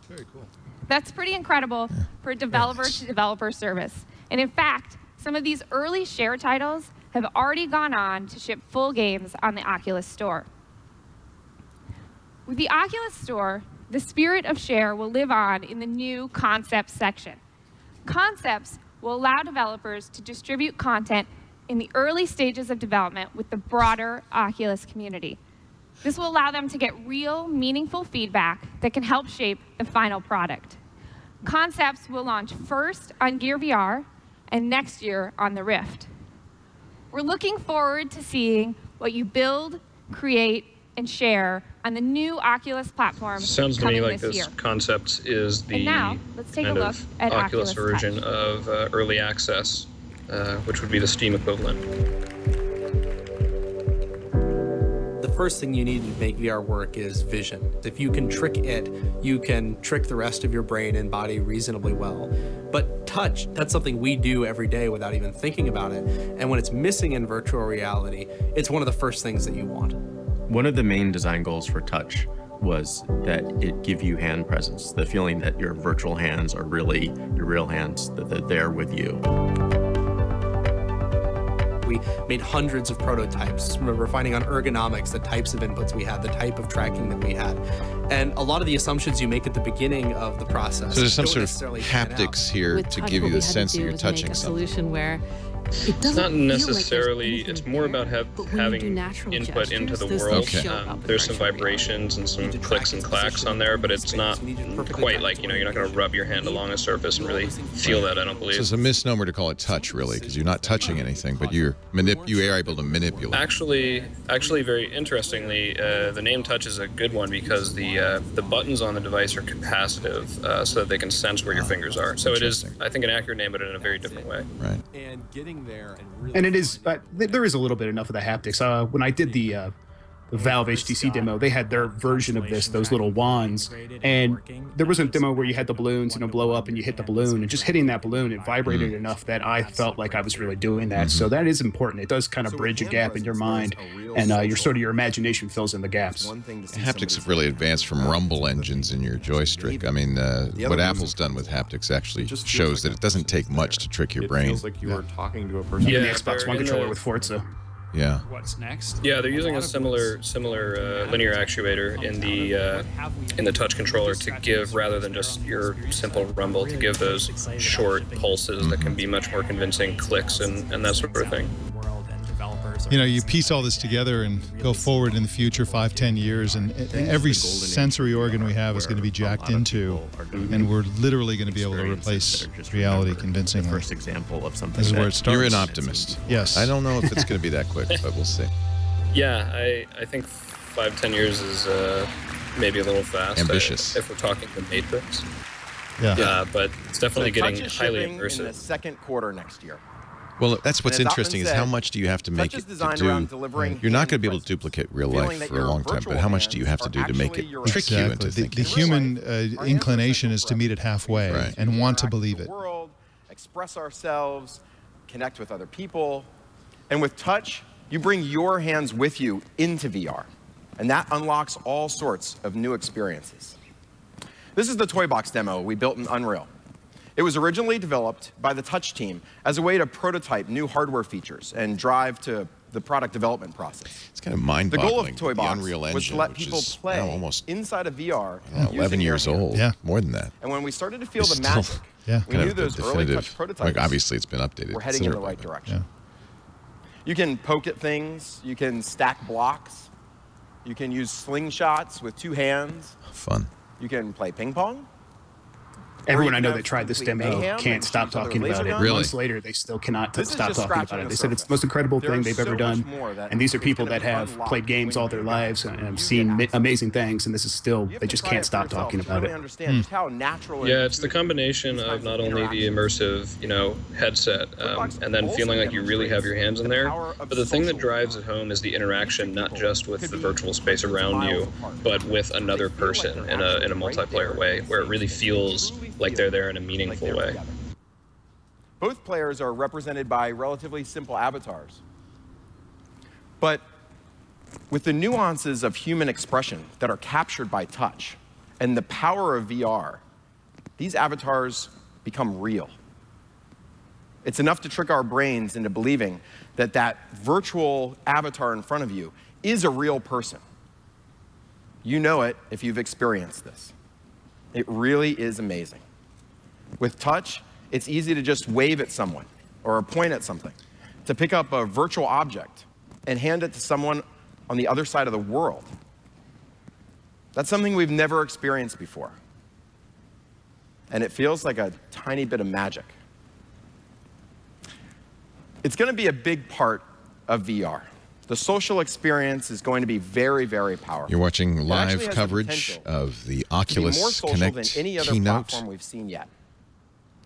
Very cool. That's pretty incredible for a developer-to-developer service. And in fact, some of these early Share titles have already gone on to ship full games on the Oculus Store. With the Oculus Store, the spirit of Share will live on in the new Concepts section. Concepts will allow developers to distribute content in the early stages of development with the broader Oculus community. This will allow them to get real, meaningful feedback that can help shape the final product. Concepts will launch first on Gear VR and next year on the Rift. We're looking forward to seeing what you build, create, and share on the new Oculus platform. Sounds to me like this this year. concept is the now, let's take a kind look of at Oculus Oculus version Touch. of early access, which would be the Steam equivalent. The first thing you need to make VR work is vision. If you can trick it, you can trick the rest of your brain and body reasonably well. But touch, that's something we do every day without even thinking about it. And when it's missing in virtual reality, it's one of the first things that you want. One of the main design goals for Touch was that it give you hand presence, the feeling that your virtual hands are really your real hands, that they're there with you. We made hundreds of prototypes. We're refining on ergonomics, the types of inputs we had, the type of tracking that we had. And a lot of the assumptions you make at the beginning of the process. So there's some sort of haptics here to give you the sense that you're touching something. Solution where it's not necessarily, it's more about having input into the world. There's some vibrations and some clicks and clacks on there, but it's not quite like, you're not going to rub your hand along a surface and really feel that, I don't believe. So it's a misnomer to call it touch, really, because you're not touching anything, but you are able to manipulate. Actually, very interestingly, the name touch is a good one because the buttons on the device are capacitive, so that they can sense where your fingers are. So it is, I think, an accurate name, but in a very different way. Right. And getting there and really and it is there is a little bit enough of the haptics. When I did the Valve HTC demo, they had their version of this, those little wands, and there was a demo where you had the balloons blow up and you hit the balloon, and just hitting that balloon, it vibrated enough that I felt like I was really doing that. So that is important. It does kind of bridge a gap in your mind, and your imagination fills in the gaps. Haptics have really advanced from rumble engines in your joystick. I mean, what Apple's done with haptics actually shows that it doesn't take much to trick your brain. Feels like you were talking to a person. Yeah, the Xbox One controller with Forza. Yeah. What's next? Yeah, they're using a similar linear actuator in the touch controller to give, rather than just your simple rumble, to give those short pulses that can be much more convincing clicks and that sort of thing. You piece all this together and go forward in the future 5-10 years, and every sensory organ we have is going to be jacked into, and we're literally going to be able to replace reality convincingly. First example of something. This is where it starts. You're an optimist. Yes. I don't know if it's going to be that quick, but we'll see. Yeah, I think 5-10 years is maybe a little fast. Ambitious. If we're talking the Matrix. Yeah. But it's definitely getting highly immersive. In the second quarter next year. Well, that's what's interesting is how much do you have to make it to do. You're not going to be able to duplicate real life for a long time, but how much do you have to do to make it trick you into thinking? The human inclination is to meet it halfway and want to believe it. Express ourselves, connect with other people, and with touch, you bring your hands with you into VR, and that unlocks all sorts of new experiences. This is the Toy Box demo we built in Unreal. It was originally developed by the Touch team as a way to prototype new hardware features and drive to the product development process. It's kind of mind-boggling. The goal of Toy Box was to let which people is play almost inside of VR. 11 years old. Yeah, more than that. And when we started to feel the magic, we knew those early Touch prototypes obviously it's been updated. We're heading in the right direction. You can poke at things. You can stack blocks. You can use slingshots with 2 hands. Fun. You can play ping pong. Everyone I know that tried this demo can't stop talking about it. Really? Months later, they still cannot stop talking about it. They said it's the most incredible thing they've ever done. And these are people that have played games all their lives and have seen amazing things, and this is still, they just can't stop talking about it. Yeah, it's the combination of not only the immersive, headset, and then feeling like you really have your hands in there, but the thing that drives it home is the interaction, not just with the virtual space around you, but with another person in a multiplayer way, where it really feels like they're there in a meaningful way. Both players are represented by relatively simple avatars. But with the nuances of human expression that are captured by touch and the power of VR, these avatars become real. It's enough to trick our brains into believing that that virtual avatar in front of you is a real person. You know it if you've experienced this. It really is amazing. With touch, it's easy to just wave at someone or point at something, to pick up a virtual object and hand it to someone on the other side of the world. That's something we've never experienced before. And it feels like a tiny bit of magic. It's going to be a big part of VR. The social experience is going to be very, very powerful. You're watching live coverage of the Oculus Connect than any other keynote. Platform we've seen yet.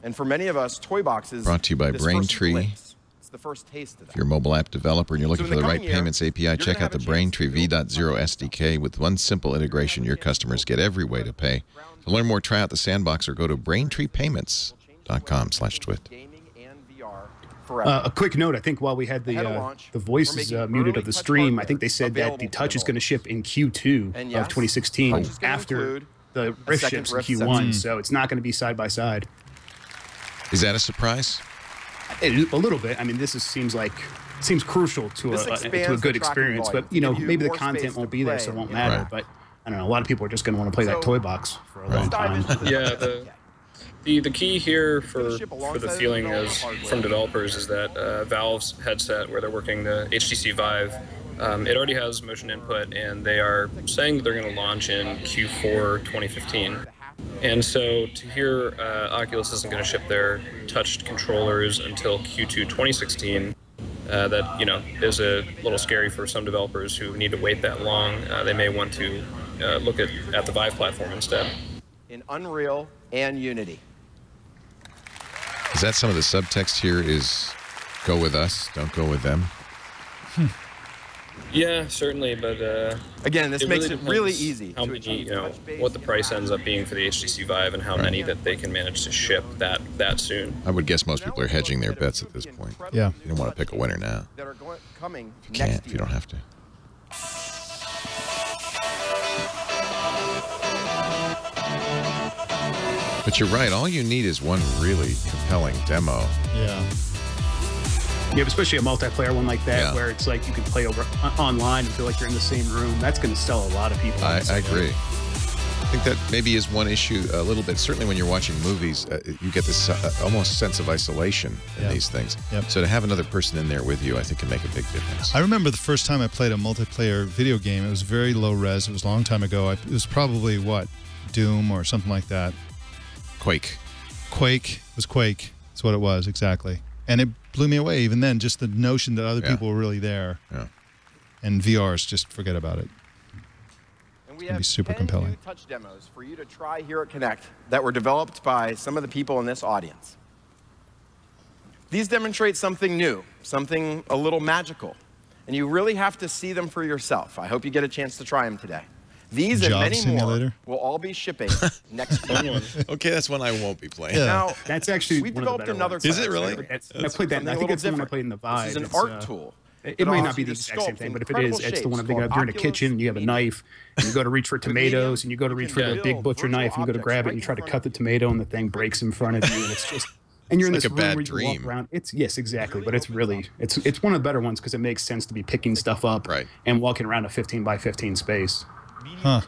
And for many of us, Toy Boxes brought to you by Braintree. It's the first taste of that. If you're a mobile app developer and you're looking for the right payments API, check out the Braintree V.0 SDK. With one simple integration, your customers get every way to pay. To learn more, try out the sandbox or go to braintreepayments.com/twit. A quick note, I think while we had the voices muted of the stream, I think they said that the Touch is going to ship in Q2 of 2016 after the Rift ships in Q1, so it's not going to be side by side. Is that a surprise? A little bit. I mean, this seems like seems crucial to a good experience. But you know, maybe the content won't be there, so it won't matter. But I don't know. A lot of people are just going to want to play that toy box for a long time. Yeah, the key here for the feeling is from developers is that Valve's headset, where they're working the HTC Vive, it already has motion input, and they are saying that they're going to launch in Q4 2015. And so to hear Oculus isn't going to ship their touched controllers until Q2 2016, that, you know, is a little scary for some developers who need to wait that long. They may want to look at the Vive platform instead. In Unreal and Unity. Is that some of the subtext here is go with us, don't go with them? Yeah, certainly, but again, this makes it really easy. How many, you know, what the price ends up being for the HTC Vive, and how many that they can manage to ship that soon. I would guess most people are hedging their bets at this point. Yeah, you don't want to pick a winner now. That are coming if you can't, if you don't have to. But you're right. All you need is one really compelling demo. Yeah. Yeah, especially a multiplayer one like that, where it's like you can play over online and feel like you're in the same room. That's going to sell a lot of people. I agree. I think that maybe is one issue a little bit. Certainly when you're watching movies, you get this almost sense of isolation in these things. So to have another person in there with you, I think can make a big difference. I remember the first time I played a multiplayer video game. It was very low res. It was a long time ago. It was probably, what, Doom or something like that. Quake. Quake. It was Quake. That's what it was, exactly. And it blew me away even then, just the notion that other people were really there. Yeah. And VRs, just forget about it. And we it's going to be have super 10 compelling. new touch demos for you to try here at Connect that were developed by some of the people in this audience. These demonstrate something new, something a little magical. And you really have to see them for yourself. I hope you get a chance to try them today. These and many more will all be shipping next year. Okay, that's one I won't be playing. Yeah. Now, that's actually we've one of the developed better another. ones. Is it really? I played that. I think it's the one I played in the Vive. This is an art tool. It might not be the exact same thing, but if it is, it's the one I'm thinking of. You're in a kitchen, you have a knife, and you go to reach for tomatoes, and you go to reach for the big butcher knife, and you go to grab it, and you try to cut the tomato, and the thing breaks in front of you, and it's just. And you're in this room where you walk around. Yes, exactly. But it's really it's one of the better ones because it makes sense to be picking stuff up and walking around a 15 by 15 space. Huh.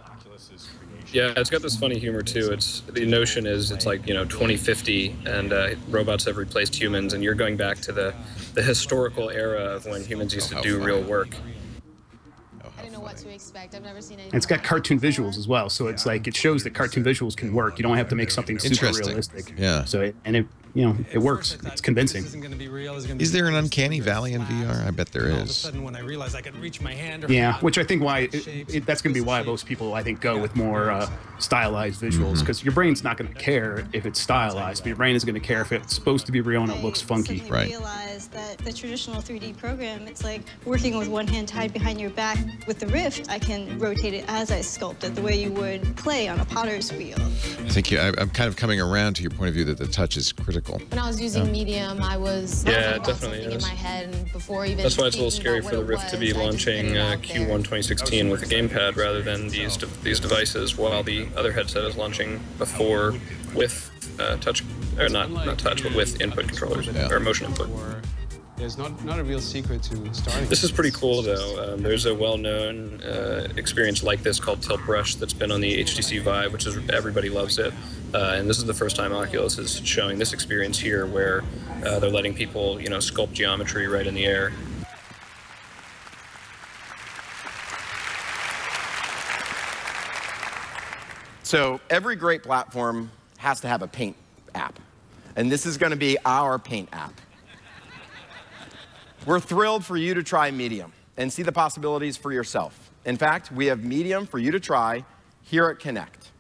Yeah, it's got this funny humor too. The notion is it's like, you know, 2050 and robots have replaced humans, and you're going back to the historical era of when humans used to do real work. I don't know what to expect. I've never seen anything. And it's got cartoon visuals as well, so it's like it shows that cartoon visuals can work. You don't have to make something super realistic. Yeah. So it works. It's convincing. Is there an uncanny valley in VR? I bet there is. When I realized I could reach my hand. Yeah, which I think that's going to be why most people I think go with more stylized visuals, because your brain's not going to care if it's stylized, but your brain is going to care if it's supposed to be real and it looks funky. I realized that the traditional 3D program, it's like working with one hand tied behind your back. With the Rift, I can rotate it as I sculpt it, the way you would play on a potter's wheel. I think I'm kind of coming around to your point of view that the touch is critical. When I was using Medium, I was it definitely is. in my head, and before even that's why it's a little scary for the Rift to be launching Q1 2016 with a gamepad rather than these devices, while the other headset is launching before with touch, or not touch, but with input controllers or motion input. There's not a real secret to starting. This is pretty cool, though. There's a well-known experience like this called Tilt Brush that's been on the HTC Vive, which is everybody loves it. And this is the first time Oculus is showing this experience here, where they're letting people, you know, sculpt geometry right in the air. So every great platform has to have a Paint app, and this is going to be our Paint app. We're thrilled for you to try Medium and see the possibilities for yourself. In fact, we have Medium for you to try here at Connect.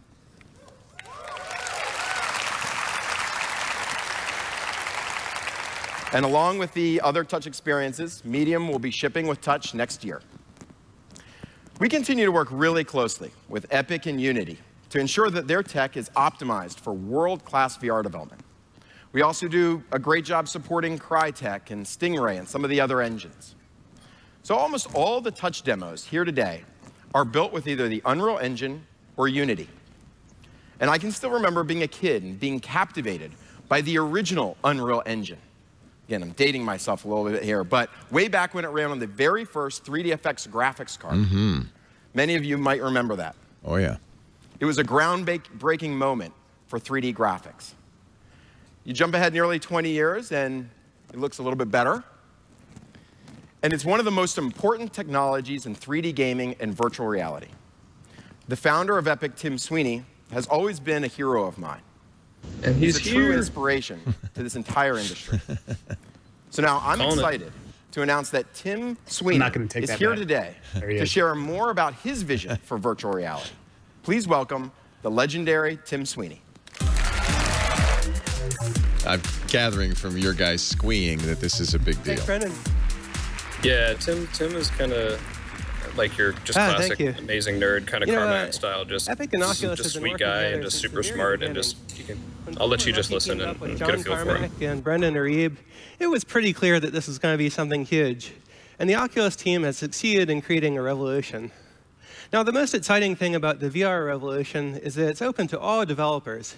And along with the other touch experiences, Medium will be shipping with touch next year. We continue to work really closely with Epic and Unity to ensure that their tech is optimized for world-class VR development. We also do a great job supporting Crytek and Stingray and some of the other engines. So almost all the touch demos here today are built with either the Unreal Engine or Unity. And I can still remember being a kid and being captivated by the original Unreal Engine. Again, I'm dating myself a little bit here, but way back when it ran on the very first 3DFX graphics card. Many of you might remember that. Oh, yeah. It was a groundbreaking moment for 3D graphics. You jump ahead nearly 20 years, and it looks a little bit better. And it's one of the most important technologies in 3D gaming and virtual reality. The founder of Epic, Tim Sweeney, has always been a hero of mine. And he's a true inspiration to this entire industry. So now I'm excited to announce that Tim Sweeney is here today to share more about his vision for virtual reality. Please welcome the legendary Tim Sweeney. I'm gathering from your guys squeeing that this is a big deal. Thanks, Brendan. Yeah, Tim is kind of like your just classic amazing nerd kind of Carmack style, just Epic and Oculus just sweet guy and just super smart and just I'll let you just listen and get a feel for him. And Brendan Arib, it was pretty clear that this was going to be something huge, and the Oculus team has succeeded in creating a revolution. Now, the most exciting thing about the VR revolution is that it's open to all developers.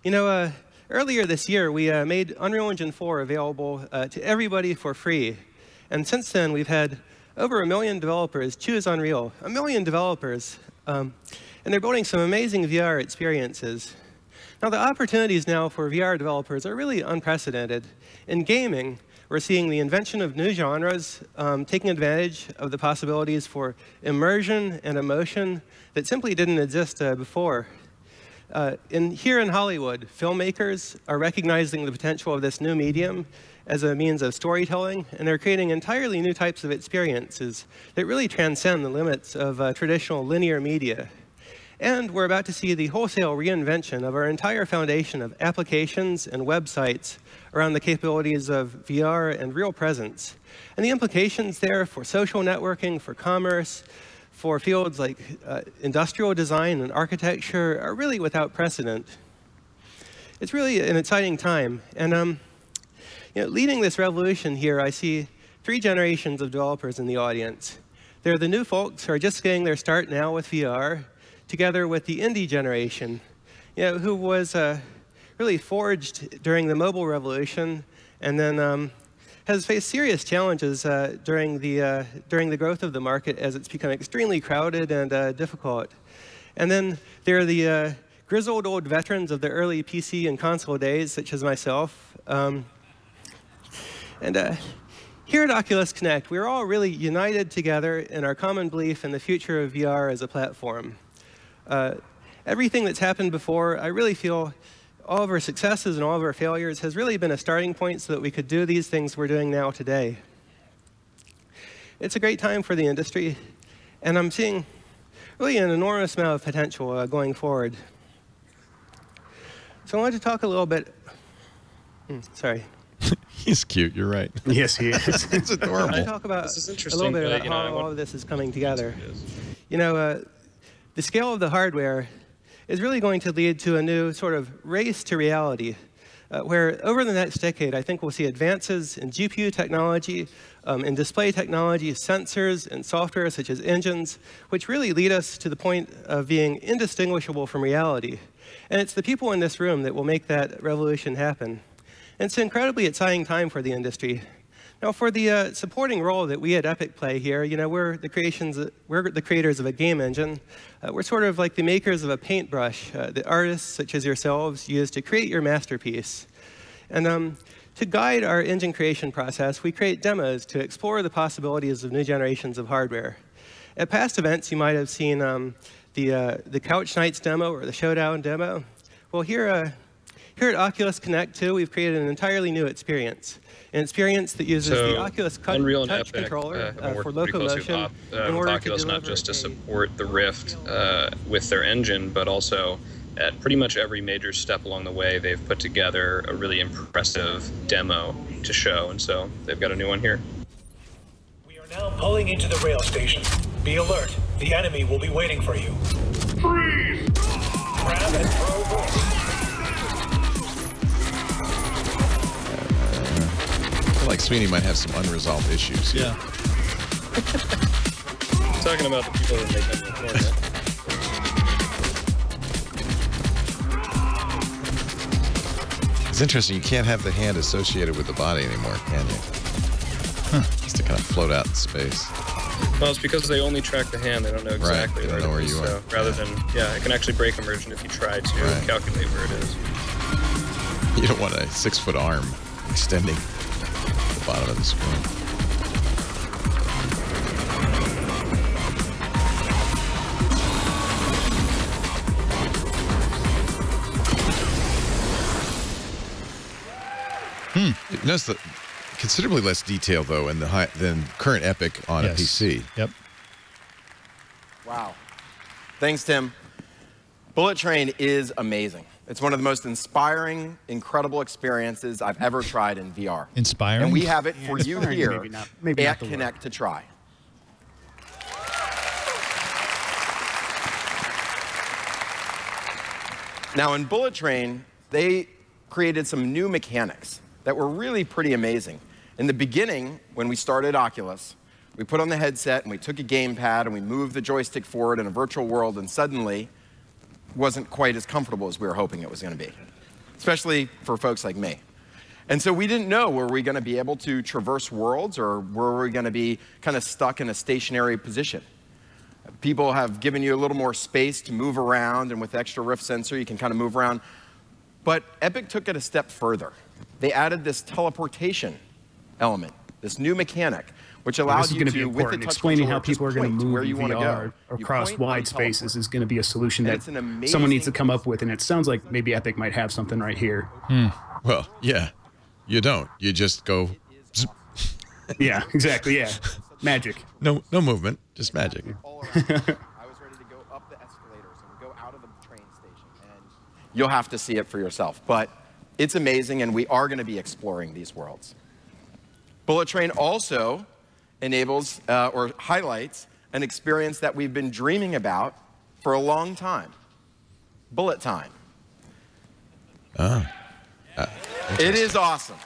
You know, earlier this year, we made Unreal Engine 4 available to everybody for free. And since then, we've had over 1 million developers choose Unreal. 1 million developers. And they're building some amazing VR experiences. Now, the opportunities now for VR developers are really unprecedented. In gaming, we're seeing the invention of new genres, taking advantage of the possibilities for immersion and emotion that simply didn't exist before. Here in Hollywood, filmmakers are recognizing the potential of this new medium as a means of storytelling, and they're creating entirely new types of experiences that really transcend the limits of traditional linear media. And we're about to see the wholesale reinvention of our entire foundation of applications and websites around the capabilities of VR and real presence. And the implications there for social networking, for commerce, for fields like industrial design and architecture are really without precedent. It's really an exciting time. And you know, leading this revolution here, I see 3 generations of developers in the audience. They're the new folks who are just getting their start now with VR, together with the indie generation, you know, who was really forged during the mobile revolution, and then has faced serious challenges during the growth of the market as it's become extremely crowded and difficult. And then there are the grizzled old veterans of the early PC and console days, such as myself. Here at Oculus Connect, we're all really united together in our common belief in the future of VR as a platform. Everything that's happened before, I really feel all of our successes and all of our failures has really been a starting point so that we could do these things we're doing now today. It's a great time for the industry, and I'm seeing really an enormous amount of potential going forward. So I wanted to talk a little bit, sorry. He's cute, you're right. Yes, he is. It's adorable. I want to talk about a little bit about how all of this is coming together. You know, the scale of the hardware is really going to lead to a new sort of race to reality, where over the next decade, I think we'll see advances in GPU technology, in display technology, sensors, and software such as engines, which really lead us to the point of being indistinguishable from reality. And it's the people in this room that will make that revolution happen. And it's an incredibly exciting time for the industry. Now, for the supporting role that we at Epic play here, you know, we're the creators of a game engine. We're sort of like the makers of a paintbrush that artists such as yourselves use to create your masterpiece. And to guide our engine creation process, we create demos to explore the possibilities of new generations of hardware. At past events, you might have seen the Couch Nights demo or the Showdown demo. Well, here at Oculus Connect 2, we've created an entirely new experience. An experience that uses the Oculus Touch controller for locomotion. With Oculus, not just to support the Rift with their engine, but also at pretty much every major step along the way, they've put together a really impressive demo to show. And so they've got a new one here. We are now pulling into the rail station. Be alert. The enemy will be waiting for you. Freeze! Grab and throw rope. I feel like Sweeney might have some unresolved issues here. Yeah. Talking about the people that make them record. It's interesting. You can't have the hand associated with the body anymore, can you? Just to kind of float out in space. Well, it's because they only track the hand. They don't know exactly They don't know where you are. So rather than, it can actually break immersion if you try to calculate where it is. You don't want a 6-foot arm extending the bottom of the screen. Notice that considerably less detail, though, in the than current Epic on a PC. Yep. Wow. Thanks, Tim. Bullet Train is amazing. It's one of the most inspiring, incredible experiences I've ever tried in VR. Inspiring? And we have it for you here maybe at Connect to try. Now, in Bullet Train, they created some new mechanics that were really pretty amazing. In the beginning, when we started Oculus, we put on the headset and we took a gamepad and we moved the joystick forward in a virtual world, and suddenly it wasn't quite as comfortable as we were hoping it was going to be, especially for folks like me. And so we didn't know, were we going to be able to traverse worlds, or were we going to be kind of stuck in a stationary position? People have given you a little more space to move around, and with extra Rift sensor, you can kind of move around. But Epic took it a step further. They added this teleportation element, this new mechanic, which allows you to, with the touch explaining how controller, people are going to move where you want to VR go. across wide spaces is going to be a solution that it's an amazing someone needs to come up with, and it sounds like maybe Epic might have something right here. Well, yeah, you don't. You just go. Yeah, exactly. Yeah, magic. No movement, just magic. I was ready to go up the escalators and go out of the train station, and you'll have to see it for yourself. But it's amazing, and we are going to be exploring these worlds. Bullet Train also enables or highlights an experience that we've been dreaming about for a long time. Bullet time. It is awesome.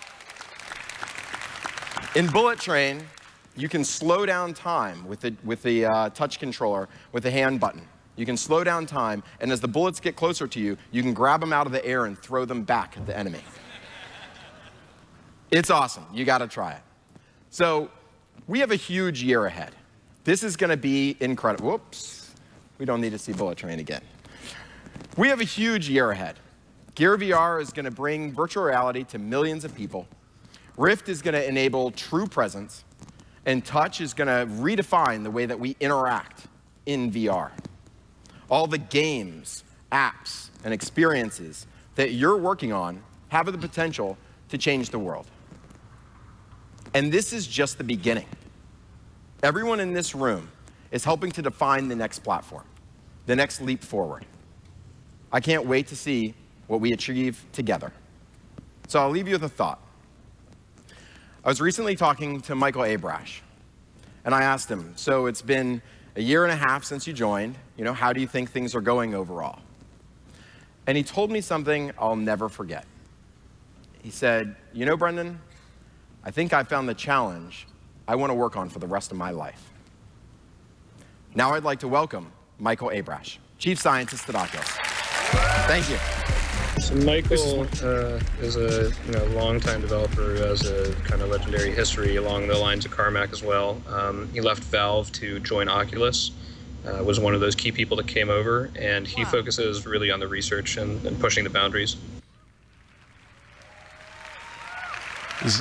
In Bullet Train, you can slow down time with the touch controller, with the hand button. You can slow down time, and as the bullets get closer to you, you can grab them out of the air and throw them back at the enemy. It's awesome. You got to try it. So we have a huge year ahead. This is going to be incredible. Whoops. We don't need to see Bullet Train again. We have a huge year ahead. Gear VR is going to bring virtual reality to millions of people. Rift is going to enable true presence. And touch is going to redefine the way that we interact in VR. All the games, apps, and experiences that you're working on have the potential to change the world. And this is just the beginning. Everyone in this room is helping to define the next platform, the next leap forward. I can't wait to see what we achieve together. So I'll leave you with a thought. I was recently talking to Michael Abrash, and I asked him, so it's been a year and a half since you joined, how do you think things are going overall? And he told me something I'll never forget. He said, Brendan, I think I found the challenge I want to work on for the rest of my life. Now I'd like to welcome Michael Abrash, Chief Scientist at Oculus. Thank you. So Michael is a longtime developer who has a kind of legendary history along the lines of Carmack as well. He left Valve to join Oculus, was one of those key people that came over, and he focuses really on the research and pushing the boundaries.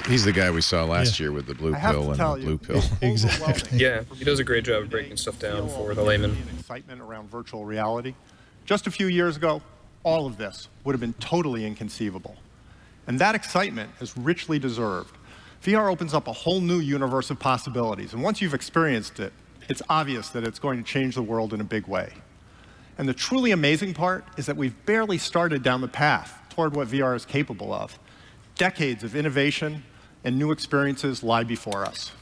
He's the guy we saw last year with the blue pill and the blue pill. Exactly. Yeah, he does a great job of breaking stuff down for the layman. Excitement around virtual reality. Just a few years ago, all of this would have been totally inconceivable. And that excitement is richly deserved. VR opens up a whole new universe of possibilities. And once you've experienced it, it's obvious that it's going to change the world in a big way. And the truly amazing part is that we've barely started down the path toward what VR is capable of. Decades of innovation and new experiences lie before us.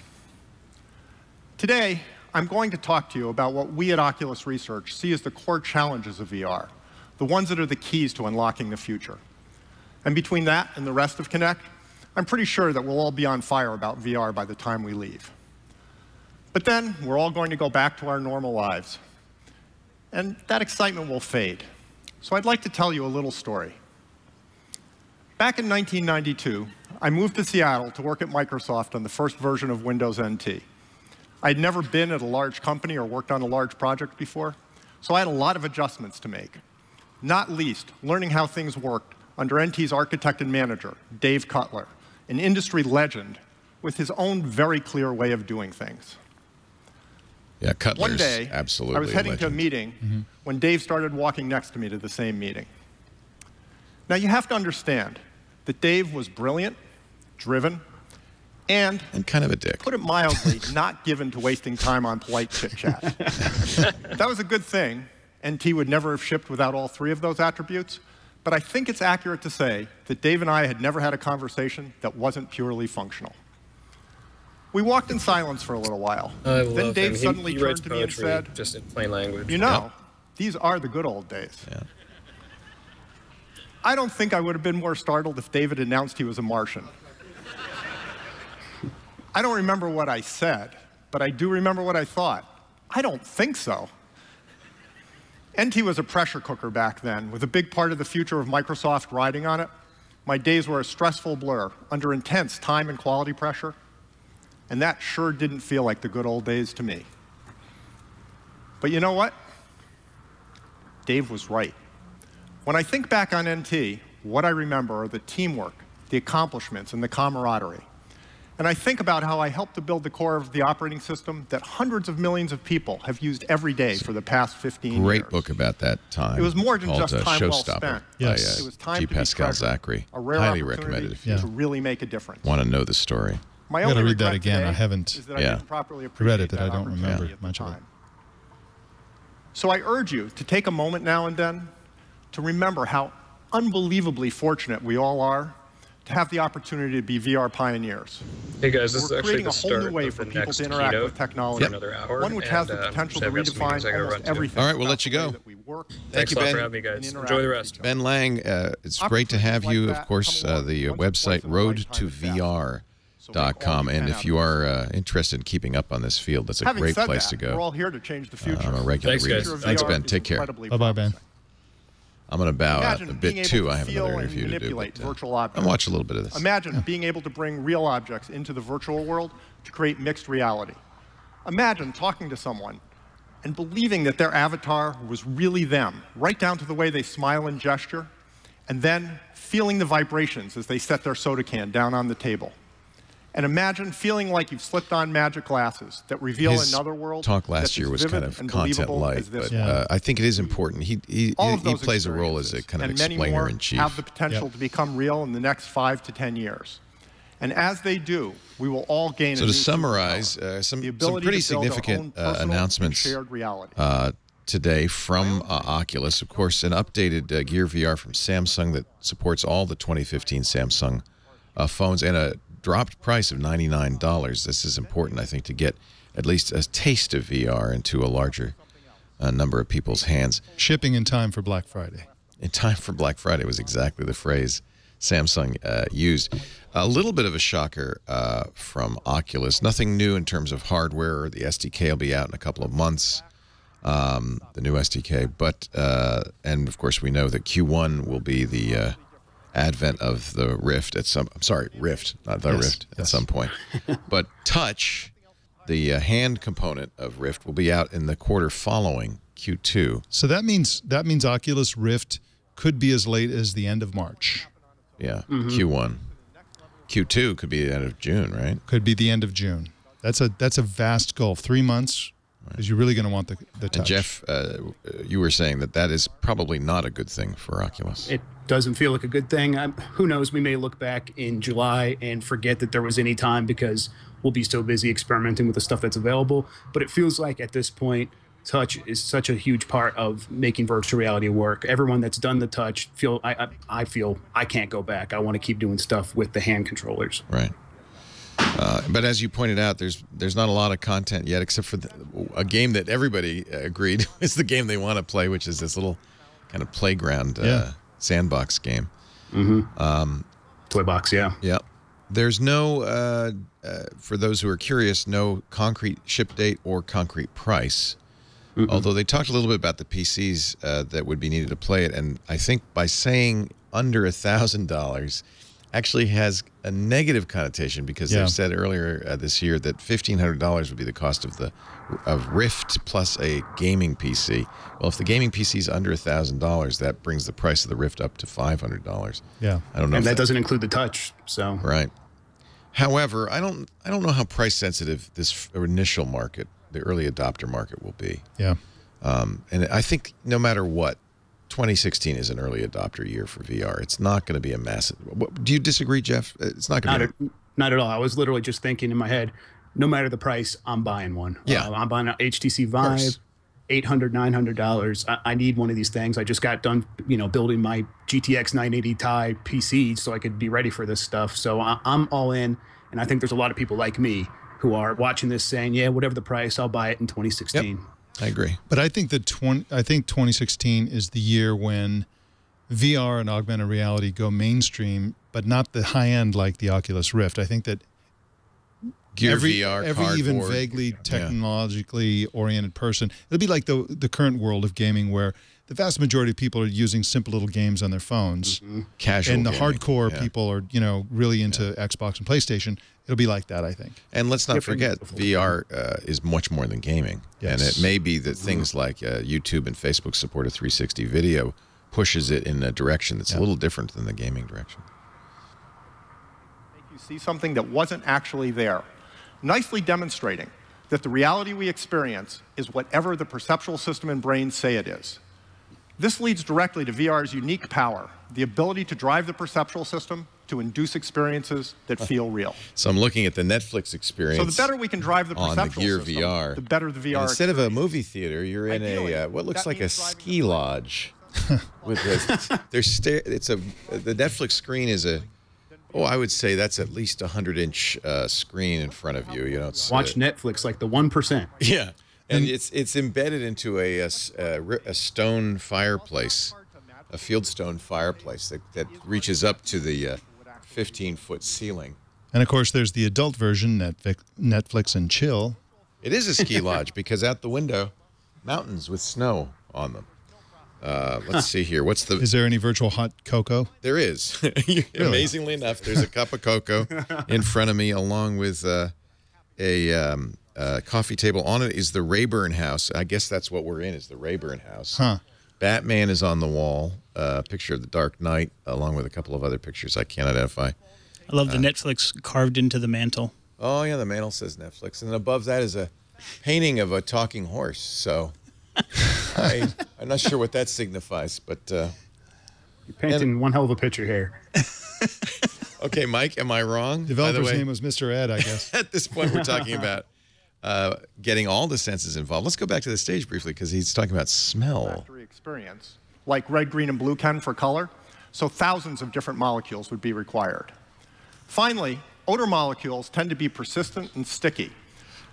Today, I'm going to talk to you about what we at Oculus Research see as the core challenges of VR, the ones that are the keys to unlocking the future. And between that and the rest of Connect, I'm pretty sure that we'll all be on fire about VR by the time we leave. But then, we're all going to go back to our normal lives. And that excitement will fade. So I'd like to tell you a little story. Back in 1992, I moved to Seattle to work at Microsoft on the first version of Windows NT. I'd never been at a large company or worked on a large project before, so I had a lot of adjustments to make, not least learning how things worked under NT's architect and manager, Dave Cutler, an industry legend with his own very clear way of doing things. Yeah, Cutler's One day, absolutely I was heading to a meeting when Dave started walking next to me to the same meeting. Now, you have to understand that Dave was brilliant, driven, and kind of a dick. Put it mildly, not given to wasting time on polite chit-chat. That was a good thing. NT would never have shipped without all three of those attributes, but I think it's accurate to say that Dave and I had never had a conversation that wasn't purely functional. We walked in silence for a little while. Then Dave suddenly turned to me and said, just in plain language. You know, these are the good old days. Yeah. I don't think I would have been more startled if David announced he was a Martian. I don't remember what I said, but I do remember what I thought. I don't think so. NT was a pressure cooker back then, with a big part of the future of Microsoft riding on it. My days were a stressful blur, under intense time and quality pressure, and that sure didn't feel like the good old days to me. But you know what? Dave was right. When I think back on NT, what I remember are the teamwork, the accomplishments, and the camaraderie. And I think about how I helped to build the core of the operating system that hundreds of millions of people have used every day for the past 15 years. Great book about that time. It was more than called, just time well Showstopper spent. By It was time G. to be Pascal treasured, Zachary. a rare Highly opportunity recommended if you to really make a difference. want to know the story. My I only got to read that regret again. today I haven't is that I didn't properly read appreciate it, that I don't remember opportunity at the much of it. time. So I urge you to take a moment now and then to remember how unbelievably fortunate we all are to have the opportunity to be VR pioneers. Hey guys, this is We're actually creating the a whole start new way of for the people next to interact keynote with technology. for another hour. One which has the and, potential to I've got some meetings I redefine gotta run almost to. everything. All right, we'll let you go. Thanks you, a lot Ben. for having me, guys. Enjoy the rest. Ben Lang, it's great to have you. Of course, the website roadtovr.com. And if you are interested in keeping up on this field, that's a Having great said place that, to go. We're all here to change the future. I'm a regular Thanks, reader. guys. Thanks, VR Ben. is Take care. incredibly Bye-bye, Ben. I'm going to bow out Imagine a being bit, able too. to I have feel another and interview to do. manipulate But, virtual objects. I'll watch a little bit of this. Imagine being able to bring real objects into the virtual world to create mixed reality. Imagine talking to someone and believing that their avatar was really them, right down to the way they smile and gesture, and then feeling the vibrations as they set their soda can down on the table. And imagine feeling like you've slipped on magic glasses that reveal His another world. talk last that's year as was vivid kind of and content believable light, as this but one. I think it is important. He All of those plays a role as a kind of and many explainer more in chief. have the potential to become real in the next 5 to 10 years. And as they do, we will all gain So a to new summarize, some pretty significant announcements today from Oculus. Of course, an updated Gear VR from Samsung that supports all the 2015 Samsung phones, and a dropped price of $99. This is important, I think, to get at least a taste of VR into a larger number of people's hands. Shipping in time for Black Friday. In time for Black Friday was exactly the phrase Samsung used. A little bit of a shocker from Oculus. Nothing new in terms of hardware. The SDK will be out in a couple of months, the new SDK. But and of course we know that Q1 will be the advent of the Rift at some. I'm sorry, Rift, not the Rift at some point. But Touch, the hand component of Rift, will be out in the quarter following Q2. So that means Oculus Rift could be as late as the end of March. Yeah, Q1. Q2 could be the end of June, right? Could be the end of June. That's a vast goal. 3 months, because you're really going to want the Touch. And Jeff, you were saying that is probably not a good thing for Oculus. It doesn't feel like a good thing. Who knows? We may look back in July and forget that there was any time because we'll be so busy experimenting with the stuff that's available. But it feels like at this point, Touch is such a huge part of making virtual reality work. Everyone that's done the Touch I feel I can't go back. I want to keep doing stuff with the hand controllers. Right. But as you pointed out, there's not a lot of content yet, except for a game that everybody agreed is the game they want to play, which is this little kind of playground sandbox game. Toy box, yeah. Yeah. There's no, for those who are curious, no concrete ship date or concrete price. Although they talked a little bit about the PCs that would be needed to play it, and I think by saying under $1,000 actually has a negative connotation because they've said earlier this year that $1,500 would be the cost of Rift plus a gaming PC. Well, if the gaming PC is under $1,000, that brings the price of the Rift up to $500. Yeah, I don't know. And that doesn't include the touch. So right. However, I don't know how price sensitive this initial market, the early adopter market, will be. Yeah. And I think no matter what, 2016 is an early adopter year for VR. It's not going to be a massive. Do you disagree, Jeff? It's not going to be. Not at all. I was literally just thinking in my head, no matter the price, I'm buying one. Yeah. I'm buying an HTC Vive, $800, $900. I need one of these things. I just got done, building my GTX 980 Ti PC so I could be ready for this stuff. So I'm all in, and I think there's a lot of people like me who are watching this saying, yeah, whatever the price, I'll buy it in 2016. Yep. I agree. But I think 2016 is the year when VR and augmented reality go mainstream, but not the high end like the Oculus Rift. I think that every even vaguely technologically oriented person, it'll be like the current world of gaming where the vast majority of people are using simple little games on their phones. Casual and the gaming. hardcore people are, really into Xbox and PlayStation. It'll be like that, I think. And let's not forget, VR is much more than gaming. Yes. And it may be that things like YouTube and Facebook support a 360 video pushes it in a direction that's a little different than the gaming direction. You see something that wasn't actually there, nicely demonstrating that the reality we experience is whatever the perceptual system and brain say it is. This leads directly to VR's unique power, the ability to drive the perceptual system to induce experiences that feel real. So I'm looking at the Netflix experience. So the better we can drive the perceptual Gear system, VR, the better the VR. And instead of a movie theater, you're in a what looks like a ski lodge. With the Netflix screen is I would say that's at least 100-inch screen in front of you. It's, watch Netflix like the 1%. Yeah. And it's embedded into a stone fireplace, a fieldstone fireplace that reaches up to the 15-foot ceiling. And of course, there's the adult version, Netflix and Chill. It is a ski lodge because out the window, mountains with snow on them. Let's see here. Is there any virtual hot cocoa? There is. Really? Amazingly enough, there's a cup of cocoa in front of me, along with a coffee table. On it is the Rayburn house. I guess that's what we're in, is the Rayburn house. Huh. Batman is on the wall. A picture of the Dark Knight, along with a couple of other pictures I can't identify. I love the Netflix carved into the mantle. Oh, yeah, the mantle says Netflix. And then above that is a painting of a talking horse. So I'm not sure what that signifies, but... You're painting one hell of a picture here. Okay, Mike, am I wrong? Developer's name was Mr. Ed, I guess. At this point, we're talking about getting all the senses involved. Let's go back to the stage briefly, because he's talking about smell. Experience, like red, green, and blue Ken for color, so thousands of different molecules would be required. Finally, odor molecules tend to be persistent and sticky.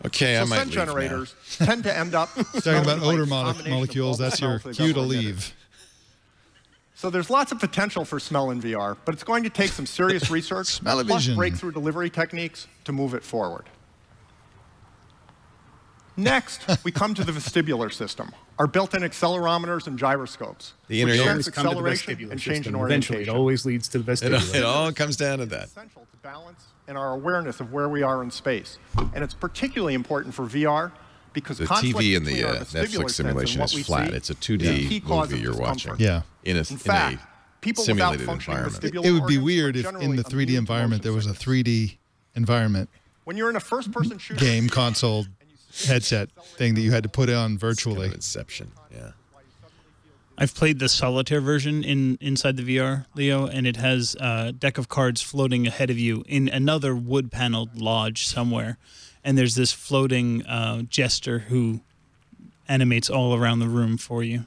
Okay, so I might scent leave generators tend to end up talking about odor molecules. That's your cue to leave. So there's lots of potential for smell in VR, but it's going to take some serious research plus breakthrough delivery techniques to move it forward. Next, we come to the vestibular system, our built-in accelerometers and gyroscopes. The internet always come to the vestibular system. Eventually, it always leads to the vestibular. It all comes down to that. Essential to balance and our awareness of where we are in space. And it's particularly important for VR because the TV in the Netflix simulation is flat. It's a 2D movie you're watching. Yeah. In a simulated environment. It would be weird if in the 3D environment there was a 3D environment. When you're in a first-person shooter game console headset thing that you had to put on virtually. Kind of Inception, yeah. I've played the solitaire version inside the VR, Leo, and it has a deck of cards floating ahead of you in another wood-paneled lodge somewhere. And there's this floating jester who animates all around the room for you.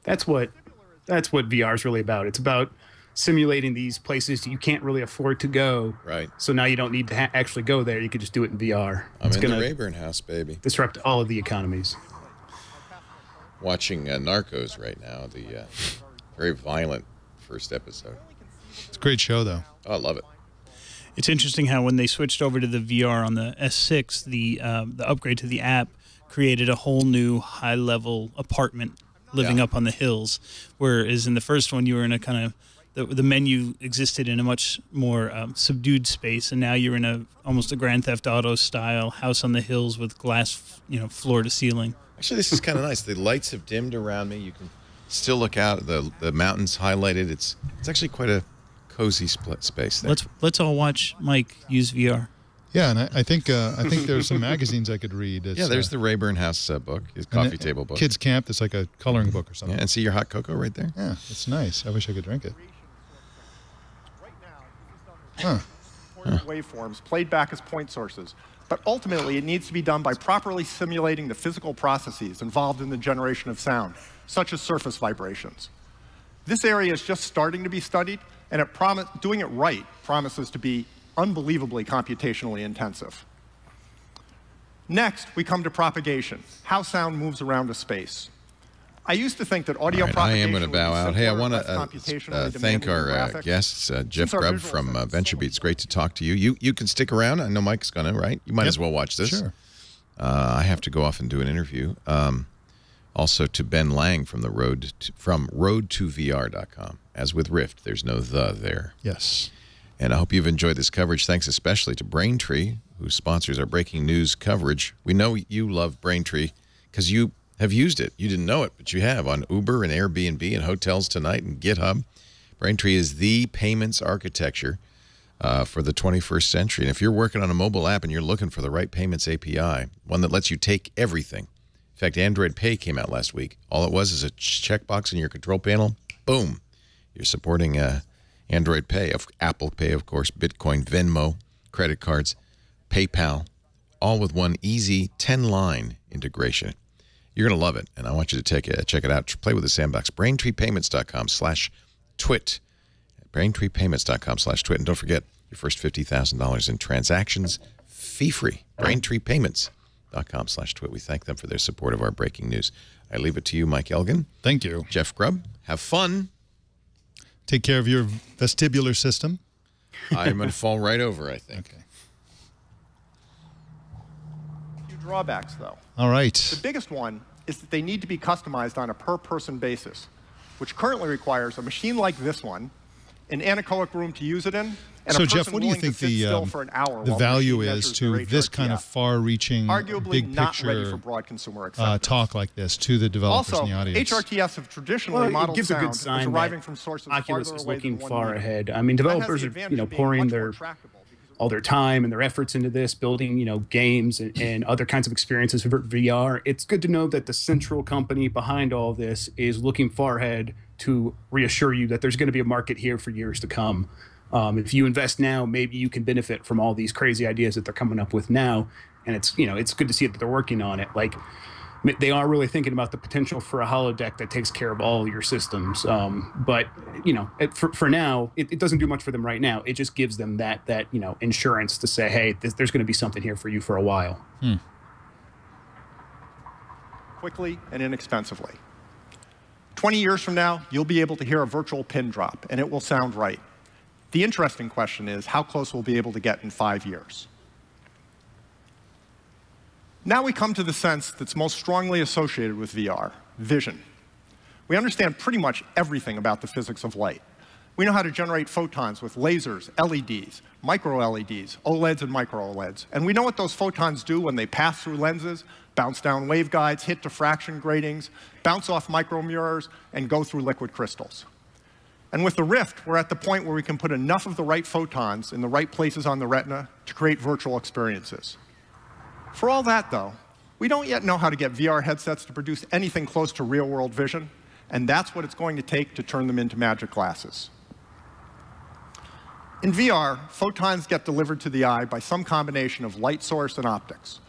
That's what VR is really about. It's about simulating these places you can't really afford to go. Right. So now you don't need to actually go there. You could just do it in VR. I'm in the Rayburn house, baby. Disrupt all of the economies. Watching Narcos right now, the very violent first episode. It's a great show, though. Oh, I love it. It's interesting how when they switched over to the VR on the S6, the upgrade to the app created a whole new high-level apartment living up on the hills, whereas in the first one you were in a kind of the menu existed in a much more subdued space, and now you're in almost a Grand Theft Auto style house on the hills with glass, floor to ceiling. Actually, this is kind of nice. The lights have dimmed around me. You can still look out. The mountains highlighted. It's actually quite a cozy space there. Let's all watch Mike use VR. Yeah, and I think there's some magazines I could read. It's, there's the Rayburn House book, his coffee table book. Kids Camp. That's like a coloring book or something. Yeah, and see your hot cocoa right there. Yeah, it's nice. I wish I could drink it. Waveforms played back as point sources, but ultimately it needs to be done by properly simulating the physical processes involved in the generation of sound, such as surface vibrations. This area is just starting to be studied, and doing it right promises to be unbelievably computationally intensive. Next, we come to propagation, how sound moves around a space. I used to think that audio propagation. I am going to bow out. Hey, I want to thank our guests, Jeff Grubb from VentureBeat. It's great to talk to you. You can stick around. I know Mike's going to, right? You might as well watch this. Sure. I have to go off and do an interview. Also to Ben Lang from road2vr.com. As with Rift, there's no "the" there. Yes. And I hope you've enjoyed this coverage. Thanks especially to Braintree, who sponsors our breaking news coverage. We know you love Braintree because you have used it. You didn't know it, but you have on Uber and Airbnb and Hotels Tonight and GitHub. Braintree is the payments architecture for the 21st century. And if you're working on a mobile app and you're looking for the right payments API, one that lets you take everything. In fact, Android Pay came out last week. All it was is a checkbox in your control panel. Boom. You're supporting Android Pay, Apple Pay, of course, Bitcoin, Venmo, credit cards, PayPal, all with one easy 10-line integration. You're going to love it, and I want you to check it out. Play with the sandbox. BraintreePayments.com/twit. BraintreePayments.com/twit. And don't forget, your first $50,000 in transactions, fee-free. BraintreePayments.com/twit. We thank them for their support of our breaking news. I leave it to you, Mike Elgan. Thank you. Jeff Grubb. Have fun. Take care of your vestibular system. I'm going to fall right over, I think. Okay. A few drawbacks, though. All right. The biggest one is that they need to be customized on a per-person basis, which currently requires a machine like this one, an anechoic room to use it in, and so, a person Jeff, what do you think the value is to this kind of far-reaching, big not picture ready for broad consumer acceptance. Talk like this to the developers also, in the audience? HRTS have traditionally modeled sound as arriving from sources Oculus farther is away looking than 1 far meter. ahead. I mean, developers are pouring all their time and their efforts into this, building games and other kinds of experiences for VR. It's good to know that the central company behind all this is looking far ahead to reassure you that there's going to be a market here for years to come. If you invest now, maybe you can benefit from all these crazy ideas that they're coming up with now. And it's good to see that they're working on it. Like, they are really thinking about the potential for a holodeck that takes care of all your systems. But for now, it doesn't do much for them right now. It just gives them that insurance to say, hey, there's going to be something here for you for a while. Quickly and inexpensively. 20 years from now, you'll be able to hear a virtual pin drop, and it will sound right. The interesting question is how close we'll be able to get in 5 years. Now we come to the sense that's most strongly associated with VR, vision. We understand pretty much everything about the physics of light. We know how to generate photons with lasers, LEDs, micro-LEDs, OLEDs and micro-OLEDs. And we know what those photons do when they pass through lenses, bounce down waveguides, hit diffraction gratings, bounce off micromirrors, and go through liquid crystals. And with the Rift, we're at the point where we can put enough of the right photons in the right places on the retina to create virtual experiences. For all that, though, we don't yet know how to get VR headsets to produce anything close to real-world vision, and that's what it's going to take to turn them into magic glasses. In VR, photons get delivered to the eye by some combination of light source and optics.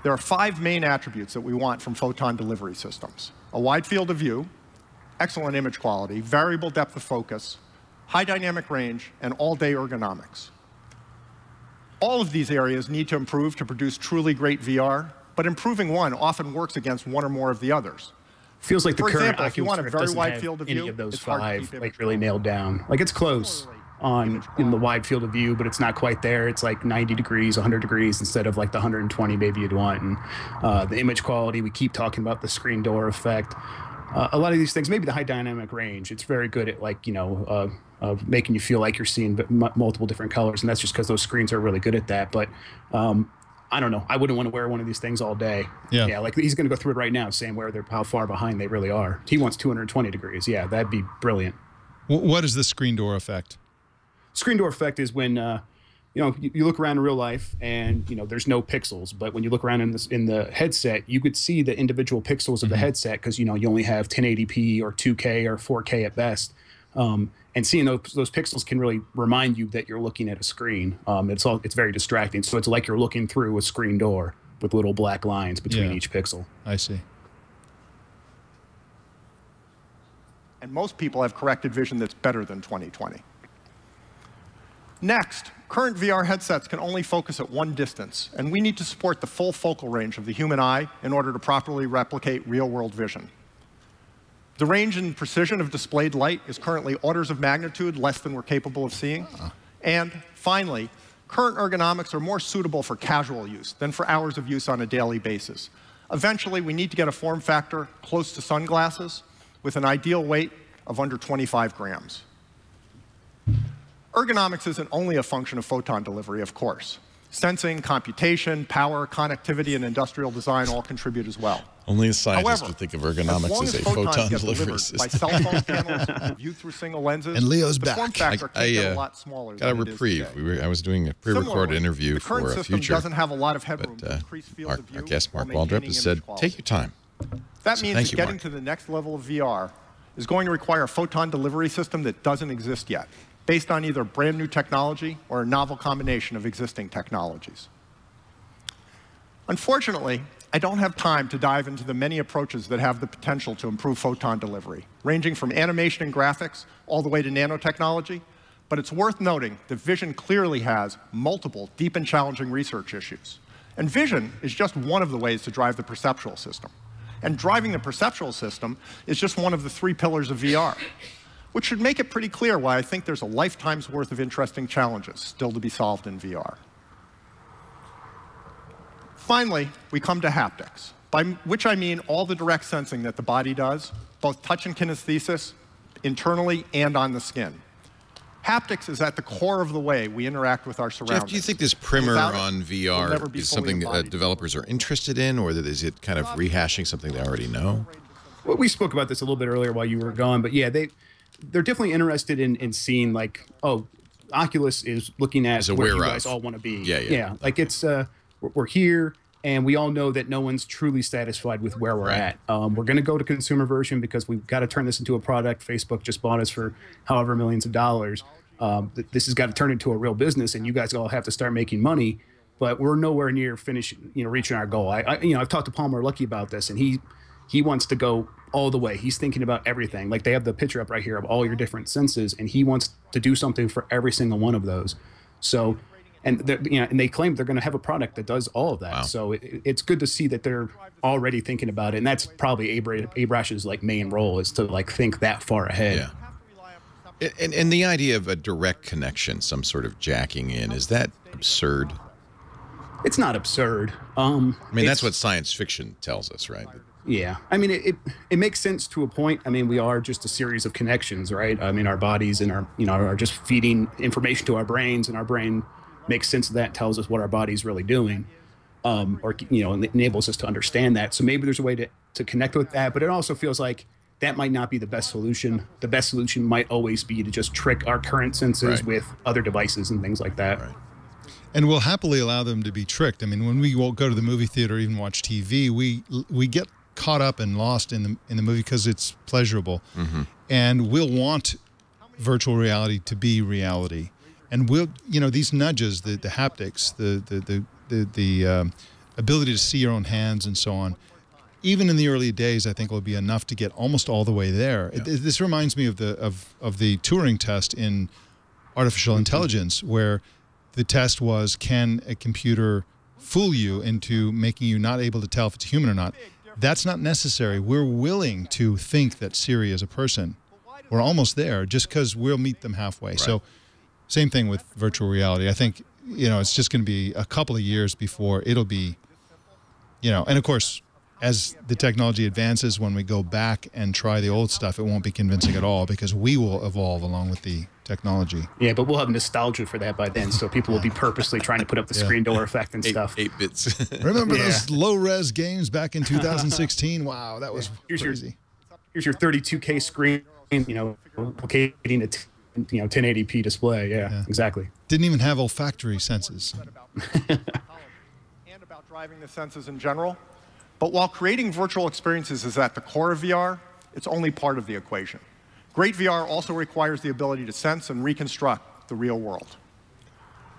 There are 5 main attributes that we want from photon delivery systems: a wide field of view, excellent image quality, variable depth of focus, high dynamic range, and all-day ergonomics. All of these areas need to improve to produce truly great VR, but improving one often works against one or more of the others. Feels like the For current example, if you Oculus want a Rift very doesn't wide have field of any view, of those it's hard to 5 keep like really nailed down. Like, it's close, in the wide field of view, but it's not quite there. It's like 90 degrees, 100 degrees instead of like the 120 maybe you'd want. And the image quality, we keep talking about the screen door effect. A lot of these things, maybe the high dynamic range, it's very good at like, of making you feel like you're seeing multiple different colors. And that's just because those screens are really good at that. But I don't know. I wouldn't want to wear one of these things all day. Yeah, like he's going to go through it right now saying how far behind they really are. He wants 220 degrees. Yeah, that'd be brilliant. What is the screen door effect? Screen door effect is when you look around in real life and there's no pixels, but when you look around in the headset, you could see the individual pixels of the headset because you only have 1080p or 2K or 4K at best. And seeing those pixels can really remind you that you're looking at a screen. It's very distracting. So it's like you're looking through a screen door with little black lines between each pixel. I see. And most people have corrected vision that's better than 20/20. Next, current VR headsets can only focus at one distance, and we need to support the full focal range of the human eye in order to properly replicate real-world vision. The range and precision of displayed light is currently orders of magnitude less than we're capable of seeing. And finally, current ergonomics are more suitable for casual use than for hours of use on a daily basis. Eventually, we need to get a form factor close to sunglasses with an ideal weight of under 25 grams. Ergonomics isn't only a function of photon delivery, of course. Sensing, computation, power, connectivity, and industrial design all contribute as well. Only a scientist would think of ergonomics as a photon delivery system. By cell phone panels viewed through single lenses, and Leo's the form factor can get a lot smaller got a reprieve. I was doing a pre-recorded interview for a Future, doesn't have a lot of headroom but our guest Mark Waldrop has said, take your time. That means that getting to the next level of VR is going to require a photon delivery system that doesn't exist yet, based on either brand new technology or a novel combination of existing technologies. Unfortunately, I don't have time to dive into the many approaches that have the potential to improve photon delivery, ranging from animation and graphics all the way to nanotechnology, but it's worth noting that vision clearly has multiple deep and challenging research issues. And vision is just one of the ways to drive the perceptual system. And driving the perceptual system is just one of the 3 pillars of VR, which should make it pretty clear why I think there's a lifetime's worth of interesting challenges still to be solved in VR. Finally, we come to haptics, by which I mean all the direct sensing that the body does, both touch and kinesthesis, internally and on the skin. Haptics is at the core of the way we interact with our surroundings. Jeff, do you think this primer on VR is something that developers are interested in, or is it kind of rehashing something they already know? Well, we spoke about this a little bit earlier while you were gone, but yeah, they're definitely interested in seeing like, oh, Oculus is looking at where you guys all want to be. Yeah. Like it's we're here, and we all know that no one's truly satisfied with where we're at. We're going to go to consumer version because we've got to turn this into a product. Facebook just bought us for however millions of dollars. This has got to turn into a real business, and you guys all have to start making money. But we're nowhere near reaching our goal. I've talked to Palmer Luckey about this, and he wants to go all the way. He's thinking about everything. Like they have the picture up right here of all your different senses, and he wants to do something for every single one of those. So, and they claim they're going to have a product that does all of that. Wow. So it's good to see that they're already thinking about it, and that's probably Abrash's like main role is to like think that far ahead. Yeah. And the idea of a direct connection, some sort of jacking in, is that absurd? It's not absurd. I mean, that's what science fiction tells us, right? Yeah. I mean, it makes sense to a point. I mean, we are just a series of connections, right? I mean, our bodies and are just feeding information to our brains, and our brain makes sense of that, tells us what our body's really doing, or enables us to understand that. So maybe there's a way to connect with that, but it also feels like that might not be the best solution. The best solution might always be to just trick our current senses with other devices and things like that. Right. And we'll happily allow them to be tricked. I mean, when we go to the movie theater or even watch TV, we get caught up and lost in the movie because it's pleasurable, and we'll want virtual reality to be reality. And we'll, these nudges, the haptics, the ability to see your own hands and so on, even in the early days, I think will be enough to get almost all the way there. Yeah. This reminds me of the Turing test in artificial intelligence, where the test was, can a computer fool you into making you not able to tell if it's human or not? That's not necessary. We're willing to think that Siri is a person. We're almost there just because we'll meet them halfway. Right. So Same thing with virtual reality. I think, you know, it's just going to be a couple of years before it'll be, you know, and of course, as the technology advances, when we go back and try the old stuff, it won't be convincing at all because we will evolve along with the technology. Yeah, but we'll have nostalgia for that by then, so people will be purposely trying to put up the screen door effect and stuff. 8 bits. Remember those low-res games back in 2016? Wow, that was crazy. Here's your 32K screen, you know, locating a 1080p display. Yeah, exactly. Didn't even have olfactory senses. And about driving the senses in general. But while creating virtual experiences is at the core of VR, it's only part of the equation. Great VR also requires the ability to sense and reconstruct the real world.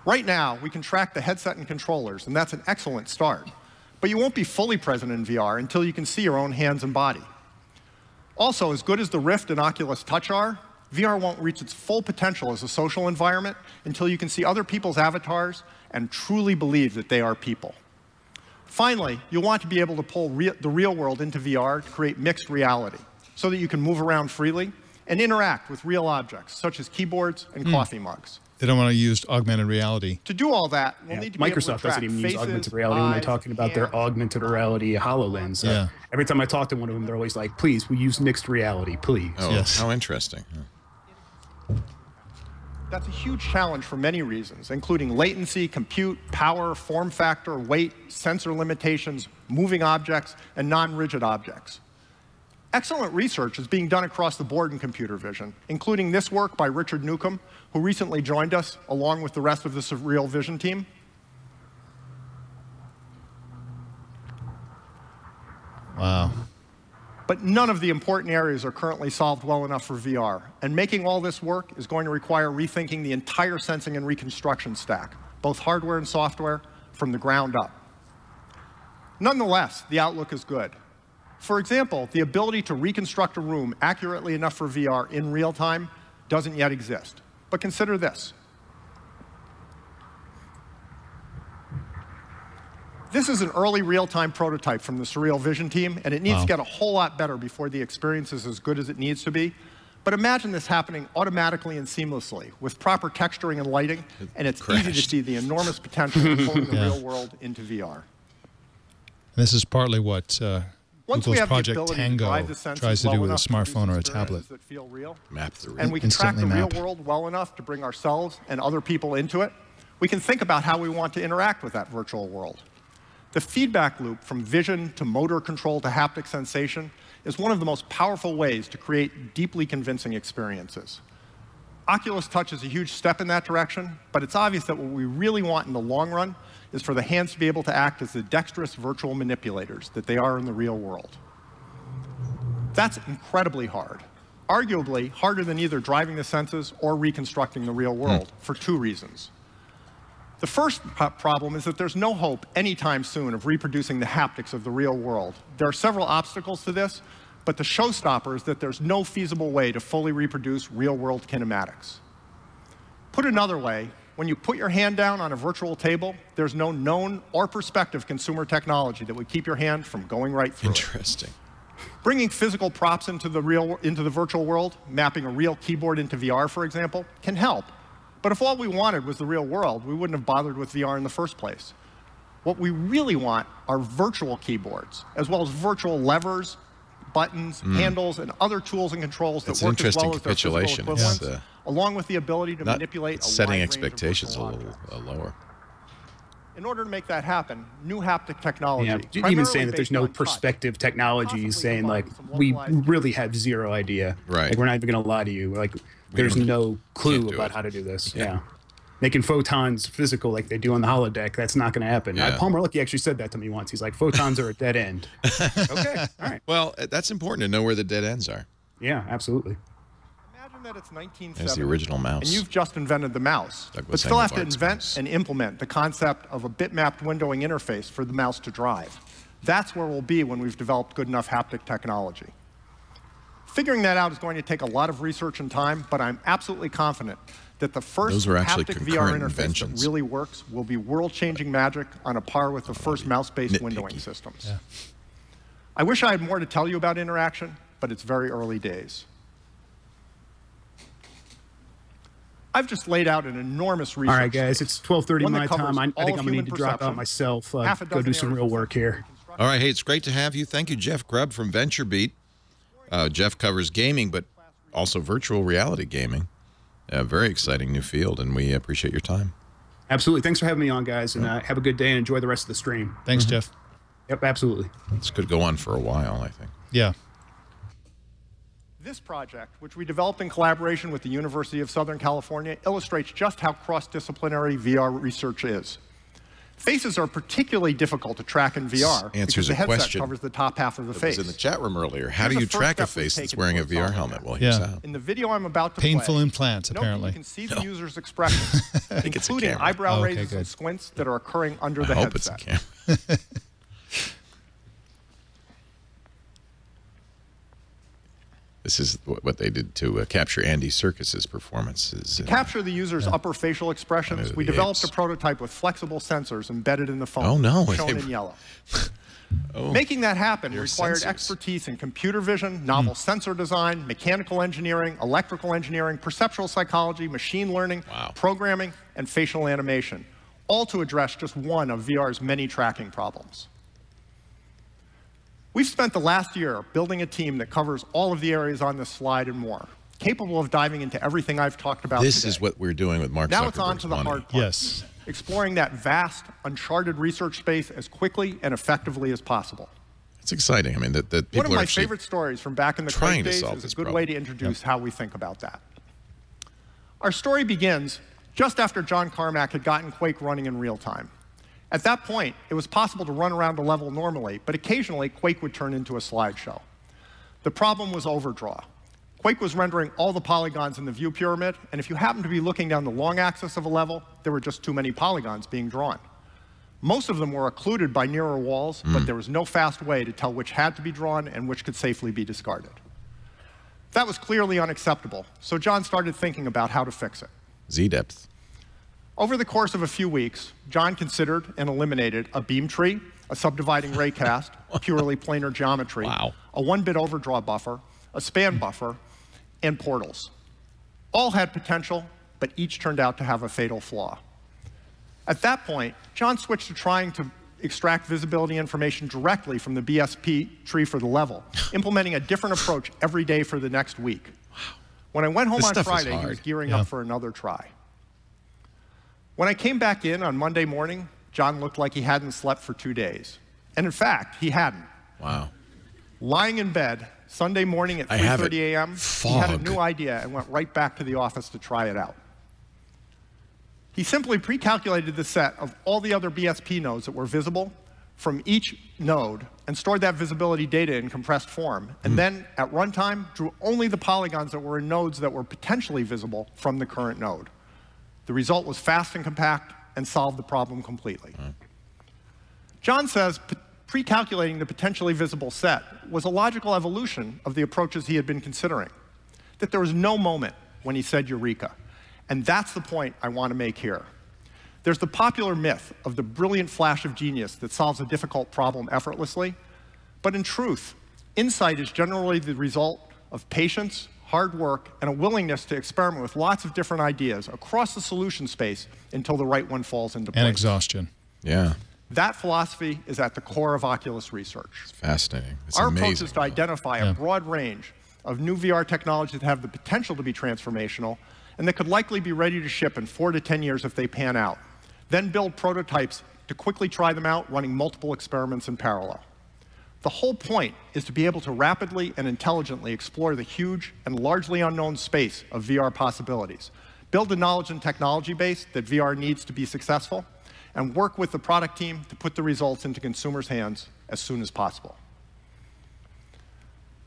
Right now, we can track the headset and controllers, and that's an excellent start. But you won't be fully present in VR until you can see your own hands and body. Also, as good as the Rift and Oculus Touch are, VR won't reach its full potential as a social environment until you can see other people's avatars and truly believe that they are people. Finally, you'll want to be able to pull the real world into VR to create mixed reality so that you can move around freely and interact with real objects, such as keyboards and coffee mugs. They don't want to use augmented reality. To do all that, we'll need to be able to Microsoft track doesn't even use faces, augmented reality when they're eyes, talking about their augmented reality HoloLens. Yeah. Every time I talk to one of them, they're always like, please, we use mixed reality, please. Oh, Yes. How interesting. That's a huge challenge for many reasons, including latency, compute, power, form factor, weight, sensor limitations, moving objects, and non-rigid objects. Excellent research is being done across the board in computer vision, including this work by Richard Newcomb, who recently joined us along with the rest of the Surreal Vision team. Wow. But none of the important areas are currently solved well enough for VR, and making all this work is going to require rethinking the entire sensing and reconstruction stack, both hardware and software, from the ground up. Nonetheless, the outlook is good. For example, the ability to reconstruct a room accurately enough for VR in real time doesn't yet exist. But consider this. This is an early real-time prototype from the Surreal Vision team, and it needs to get a whole lot better before the experience is as good as it needs to be. But imagine this happening automatically and seamlessly with proper texturing and lighting, and it's easy to see the enormous potential of pulling the real world into VR. This is partly what Google's Project Tango tries to do with a smartphone or a tablet. Map the real. And we can track the real world well enough to bring ourselves and other people into it. We can think about how we want to interact with that virtual world. The feedback loop from vision to motor control to haptic sensation is one of the most powerful ways to create deeply convincing experiences. Oculus Touch is a huge step in that direction, but it's obvious that what we really want in the long run is for the hands to be able to act as the dexterous virtual manipulators that they are in the real world. That's incredibly hard, arguably harder than either driving the senses or reconstructing the real world for two reasons. The first problem is that there's no hope anytime soon of reproducing the haptics of the real world. There are several obstacles to this, but the showstopper is that there's no feasible way to fully reproduce real-world kinematics. Put another way, when you put your hand down on a virtual table, there's no known or prospective consumer technology that would keep your hand from going right through Interesting. it. Bringing physical props into the virtual world, mapping a real keyboard into VR, for example, can help. But if all we wanted was the real world, we wouldn't have bothered with VR in the first place. What we really want are virtual keyboards, as well as virtual levers, buttons, handles, and other tools and controls that work as well as their physical equivalents, along with the ability to manipulate a setting wide expectations range of a virtual little lower. In order to make that happen, new haptic technology. Yeah, even saying that there's no perspective technologies, saying like we really have zero idea. Right. Like we're not even going to lie to you. Like there's no clue about how to do this. Yeah. Making photons physical like they do on the holodeck, that's not going to happen. Yeah. Palmer Luckey actually said that to me once. He's like, photons are a dead end. Okay, all right. Well, that's important to know where the dead ends are. Yeah, absolutely. Imagine that it's 1970. There's the original mouse. And you've just invented the mouse, but still have to invent and implement the concept of a bitmapped windowing interface for the mouse to drive. That's where we'll be when we've developed good enough haptic technology. Figuring that out is going to take a lot of research and time, but I'm absolutely confident that the first haptic VR interface that really works will be world-changing magic on a par with the first mouse-based windowing systems. Yeah. I wish I had more to tell you about interaction, but it's very early days. I've just laid out an enormous research. All right, guys, it's 12:30 one that my covers time. I think all I'm of going to human need to drop perception, out myself, half a go do dozen some areas real of work here. All right, hey, it's great to have you. Thank you, Jeff Grubb from VentureBeat. Jeff covers gaming, but also virtual reality gaming. A very exciting new field, and we appreciate your time. Absolutely. Thanks for having me on, guys, and have a good day and enjoy the rest of the stream. Thanks, Jeff. Yep, absolutely. This could go on for a while, I think. Yeah. This project, which we developed in collaboration with the University of Southern California, illustrates just how cross-disciplinary VR research is. Faces are particularly difficult to track in VR because the headset covers the top half of the face. It was in the chat room earlier. How do you track a face that's wearing a VR helmet? Well, here's how. In the video I'm about to Painful play, implants, apparently. You can see the user's expressions, including eyebrow raises and squints that are occurring under the headset. I hope it's a camera. This is what they did to capture Andy Serkis's performances. To capture the user's upper facial expressions, we developed a prototype with flexible sensors embedded in the phone, shown in yellow. Making that happen required expertise in computer vision, novel sensor design, mechanical engineering, electrical engineering, perceptual psychology, machine learning, programming, and facial animation, all to address just one of VR's many tracking problems. We've spent the last year building a team that covers all of the areas on this slide and more, capable of diving into everything I've talked about This today. is what we're doing with Mark Zuckerberg's Now it's on to the hard part. Yes. Exploring that vast, uncharted research space as quickly and effectively as possible. It's exciting. I mean, that people One of my are actually favorite stories from back in the trying Quake to days solve is this a good problem. way to introduce how we think about that. Our story begins just after John Carmack had gotten Quake running in real time. At that point, it was possible to run around a level normally, but occasionally Quake would turn into a slideshow. The problem was overdraw. Quake was rendering all the polygons in the view pyramid, and if you happened to be looking down the long axis of a level, there were just too many polygons being drawn. Most of them were occluded by nearer walls, but there was no fast way to tell which had to be drawn and which could safely be discarded. That was clearly unacceptable, so John started thinking about how to fix it. Z-depth. Over the course of a few weeks, John considered and eliminated a beam tree, a subdividing raycast, purely planar geometry, a 1-bit overdraw buffer, a span buffer, and portals. All had potential, but each turned out to have a fatal flaw. At that point, John switched to trying to extract visibility information directly from the BSP tree for the level, implementing a different approach every day for the next week. When I went home on Friday, he was gearing up for another try. When I came back in on Monday morning, John looked like he hadn't slept for 2 days. And in fact, he hadn't. Wow. Lying in bed Sunday morning at 3:30 a.m., he had a new idea and went right back to the office to try it out. He simply pre-calculated the set of all the other BSP nodes that were visible from each node and stored that visibility data in compressed form, and then at runtime drew only the polygons that were in nodes that were potentially visible from the current node. The result was fast and compact and solved the problem completely. John says pre-calculating the potentially visible set was a logical evolution of the approaches he had been considering, that there was no moment when he said eureka. And that's the point I want to make here. There's the popular myth of the brilliant flash of genius that solves a difficult problem effortlessly, but in truth, insight is generally the result of patience, hard work, and a willingness to experiment with lots of different ideas across the solution space until the right one falls into place. And exhaustion. Yeah. That philosophy is at the core of Oculus research. It's fascinating. It's Our amazing. approach is to identify a broad range of new VR technologies that have the potential to be transformational and that could likely be ready to ship in 4 to 10 years if they pan out. Then build prototypes to quickly try them out, running multiple experiments in parallel. The whole point is to be able to rapidly and intelligently explore the huge and largely unknown space of VR possibilities, build a knowledge and technology base that VR needs to be successful, and work with the product team to put the results into consumers' hands as soon as possible.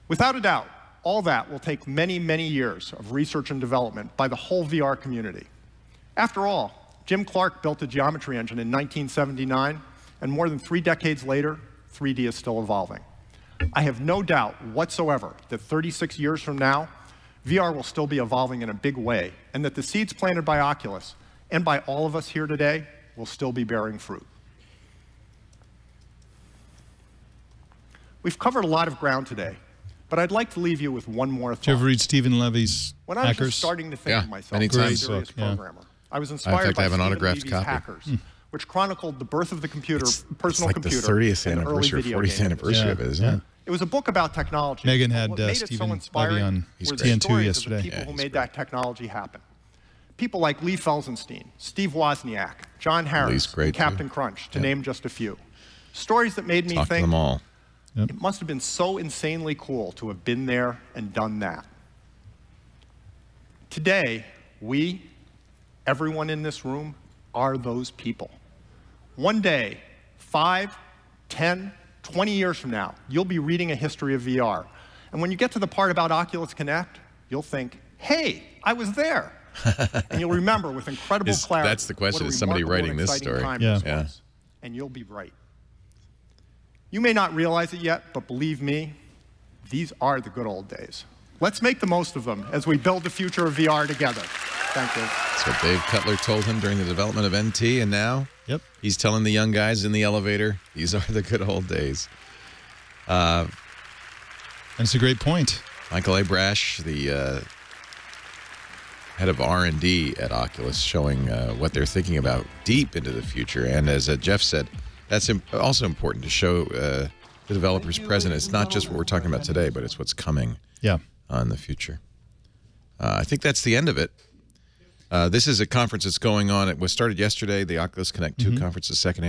Without a doubt, all that will take many, many years of research and development by the whole VR community. After all, Jim Clark built a geometry engine in 1979, and more than 3 decades later, 3D is still evolving. I have no doubt whatsoever that 36 years from now, VR will still be evolving in a big way, and that the seeds planted by Oculus and by all of us here today will still be bearing fruit. We've covered a lot of ground today, But I'd like to leave you with one more thought. Did you ever read Stephen Levy's When I was Hackers? just starting to think of myself as a serious programmer, I was In inspired fact, I by have an Stephen autographed Levy's copy. Hackers, which chronicled the birth of the computer, personal it's like computer, the 30th and early anniversary, video 40th games. anniversary of it, isn't it? It was a book about technology. Megan had What made it Stephen so Levy inspiring on were the TN2 stories yesterday. of the people who made that technology happen. People like Lee Felsenstein, Steve Wozniak, John Harris, and Captain Crunch, to name just a few. Stories that made me Talk to think them all. it must have been so insanely cool to have been there and done that. Today, we, everyone in this room, are those people. One day, 5, 10, 20 years from now, you'll be reading a history of VR. And when you get to the part about Oculus Connect, you'll think, hey, I was there. And you'll remember with incredible clarity. That's the question. What a Is somebody remarkable writing and this exciting story? time this was. And you'll be right. You may not realize it yet, but believe me, these are the good old days. Let's make the most of them as we build the future of VR together. Thank you. That's what Dave Cutler told him during the development of NT, and now he's telling the young guys in the elevator, these are the good old days. That's a great point. Michael A. Brash, the head of R&D at Oculus, showing what they're thinking about deep into the future. And as Jeff said, that's also important to show the developers present. It's not just what we're talking about today, but it's what's coming in the future. I think that's the end of it. This is a conference that's going on. It was started yesterday, the Oculus Connect 2 conference, the second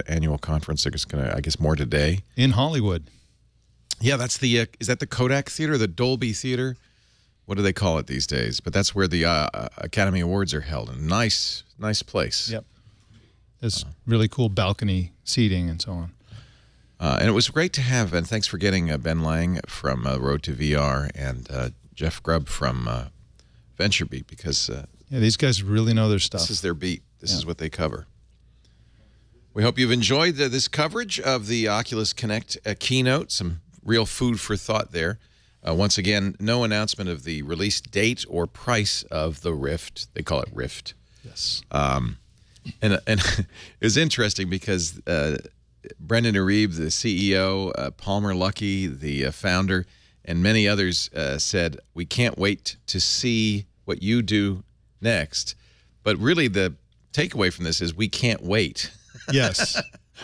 annual conference. There's going to, I guess, more today. In Hollywood. Yeah, that's the, is that the Kodak Theater, the Dolby Theater? What do they call it these days? But that's where the Academy Awards are held. A nice place. Yep. There's really cool balcony seating and so on. And it was great to have, and thanks for getting Ben Lang from Road to VR and Jeff Grubb from VentureBeat, because yeah, these guys really know their stuff. This is their beat. This is what they cover. We hope you've enjoyed this coverage of the Oculus Connect keynote. Some real food for thought there. Once again, no announcement of the release date or price of the Rift. They call it Rift. Yes. And it was interesting because Brendan Arib, the CEO, Palmer Luckey, the founder, and many others said, we can't wait to see what you do next. But really the takeaway from this is we can't wait. Yes.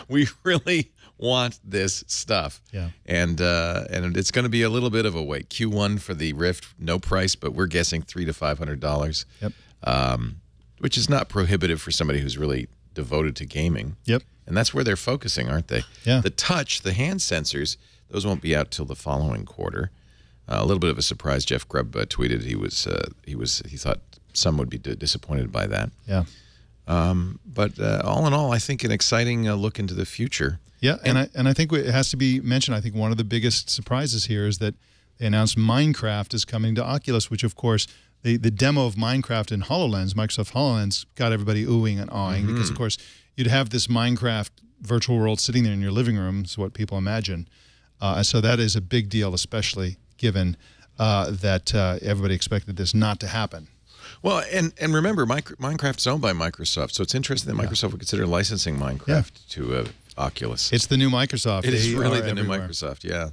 We really want this stuff. Yeah. And it's going to be a little bit of a wait. Q1 for the Rift, no price, but we're guessing $300 to $500. Yep. Which is not prohibitive for somebody who's really devoted to gaming. Yep. And that's where they're focusing, aren't they? Yeah. The touch, the hand sensors, those won't be out till the following quarter. A little bit of a surprise. Jeff Grubb tweeted he thought some would be disappointed by that. Yeah. But all in all, I think an exciting look into the future. Yeah, and I think it has to be mentioned. I think one of the biggest surprises here is that they announced Minecraft is coming to Oculus, which of course the demo of Minecraft in HoloLens, Microsoft HoloLens, got everybody oohing and awing because of course you'd have this Minecraft virtual world sitting there in your living room, is what people imagine. So that is a big deal, especially given that everybody expected this not to happen. Well, and remember, Minecraft's owned by Microsoft, so it's interesting that Microsoft would consider licensing Minecraft to Oculus. It's the new Microsoft. It is really the new Microsoft, yeah.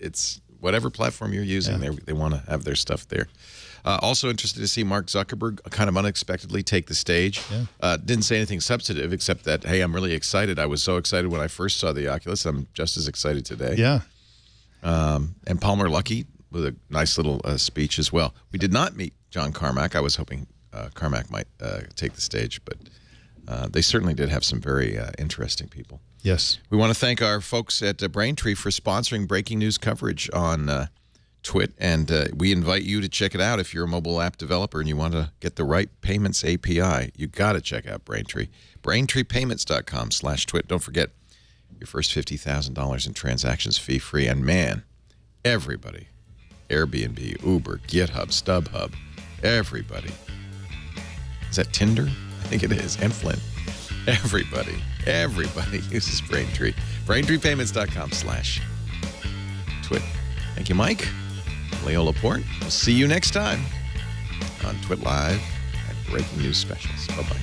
It's whatever platform you're using, they want to have their stuff there. Also interested to see Mark Zuckerberg kind of unexpectedly take the stage. Yeah. Didn't say anything substantive except that, hey, I'm really excited. I was so excited when I first saw the Oculus. I'm just as excited today. Yeah. And Palmer Luckey with a nice little speech as well. We did not meet John Carmack. I was hoping Carmack might take the stage, but they certainly did have some very interesting people. Yes. We want to thank our folks at Braintree for sponsoring breaking news coverage on TWiT, and we invite you to check it out if you're a mobile app developer and you want to get the right payments API. You got to check out Braintree. BraintreePayments.com/TWiT. Don't forget, your first $50,000 in transactions fee-free. And man, everybody, Airbnb, Uber, GitHub, StubHub, everybody. Is that Tinder? I think it is. And Flint. Everybody uses Braintree. BraintreePayments.com/TWiT. Thank you, Mike. Leo Laporte. We'll see you next time on TWiT Live and Breaking News Specials. Bye-bye.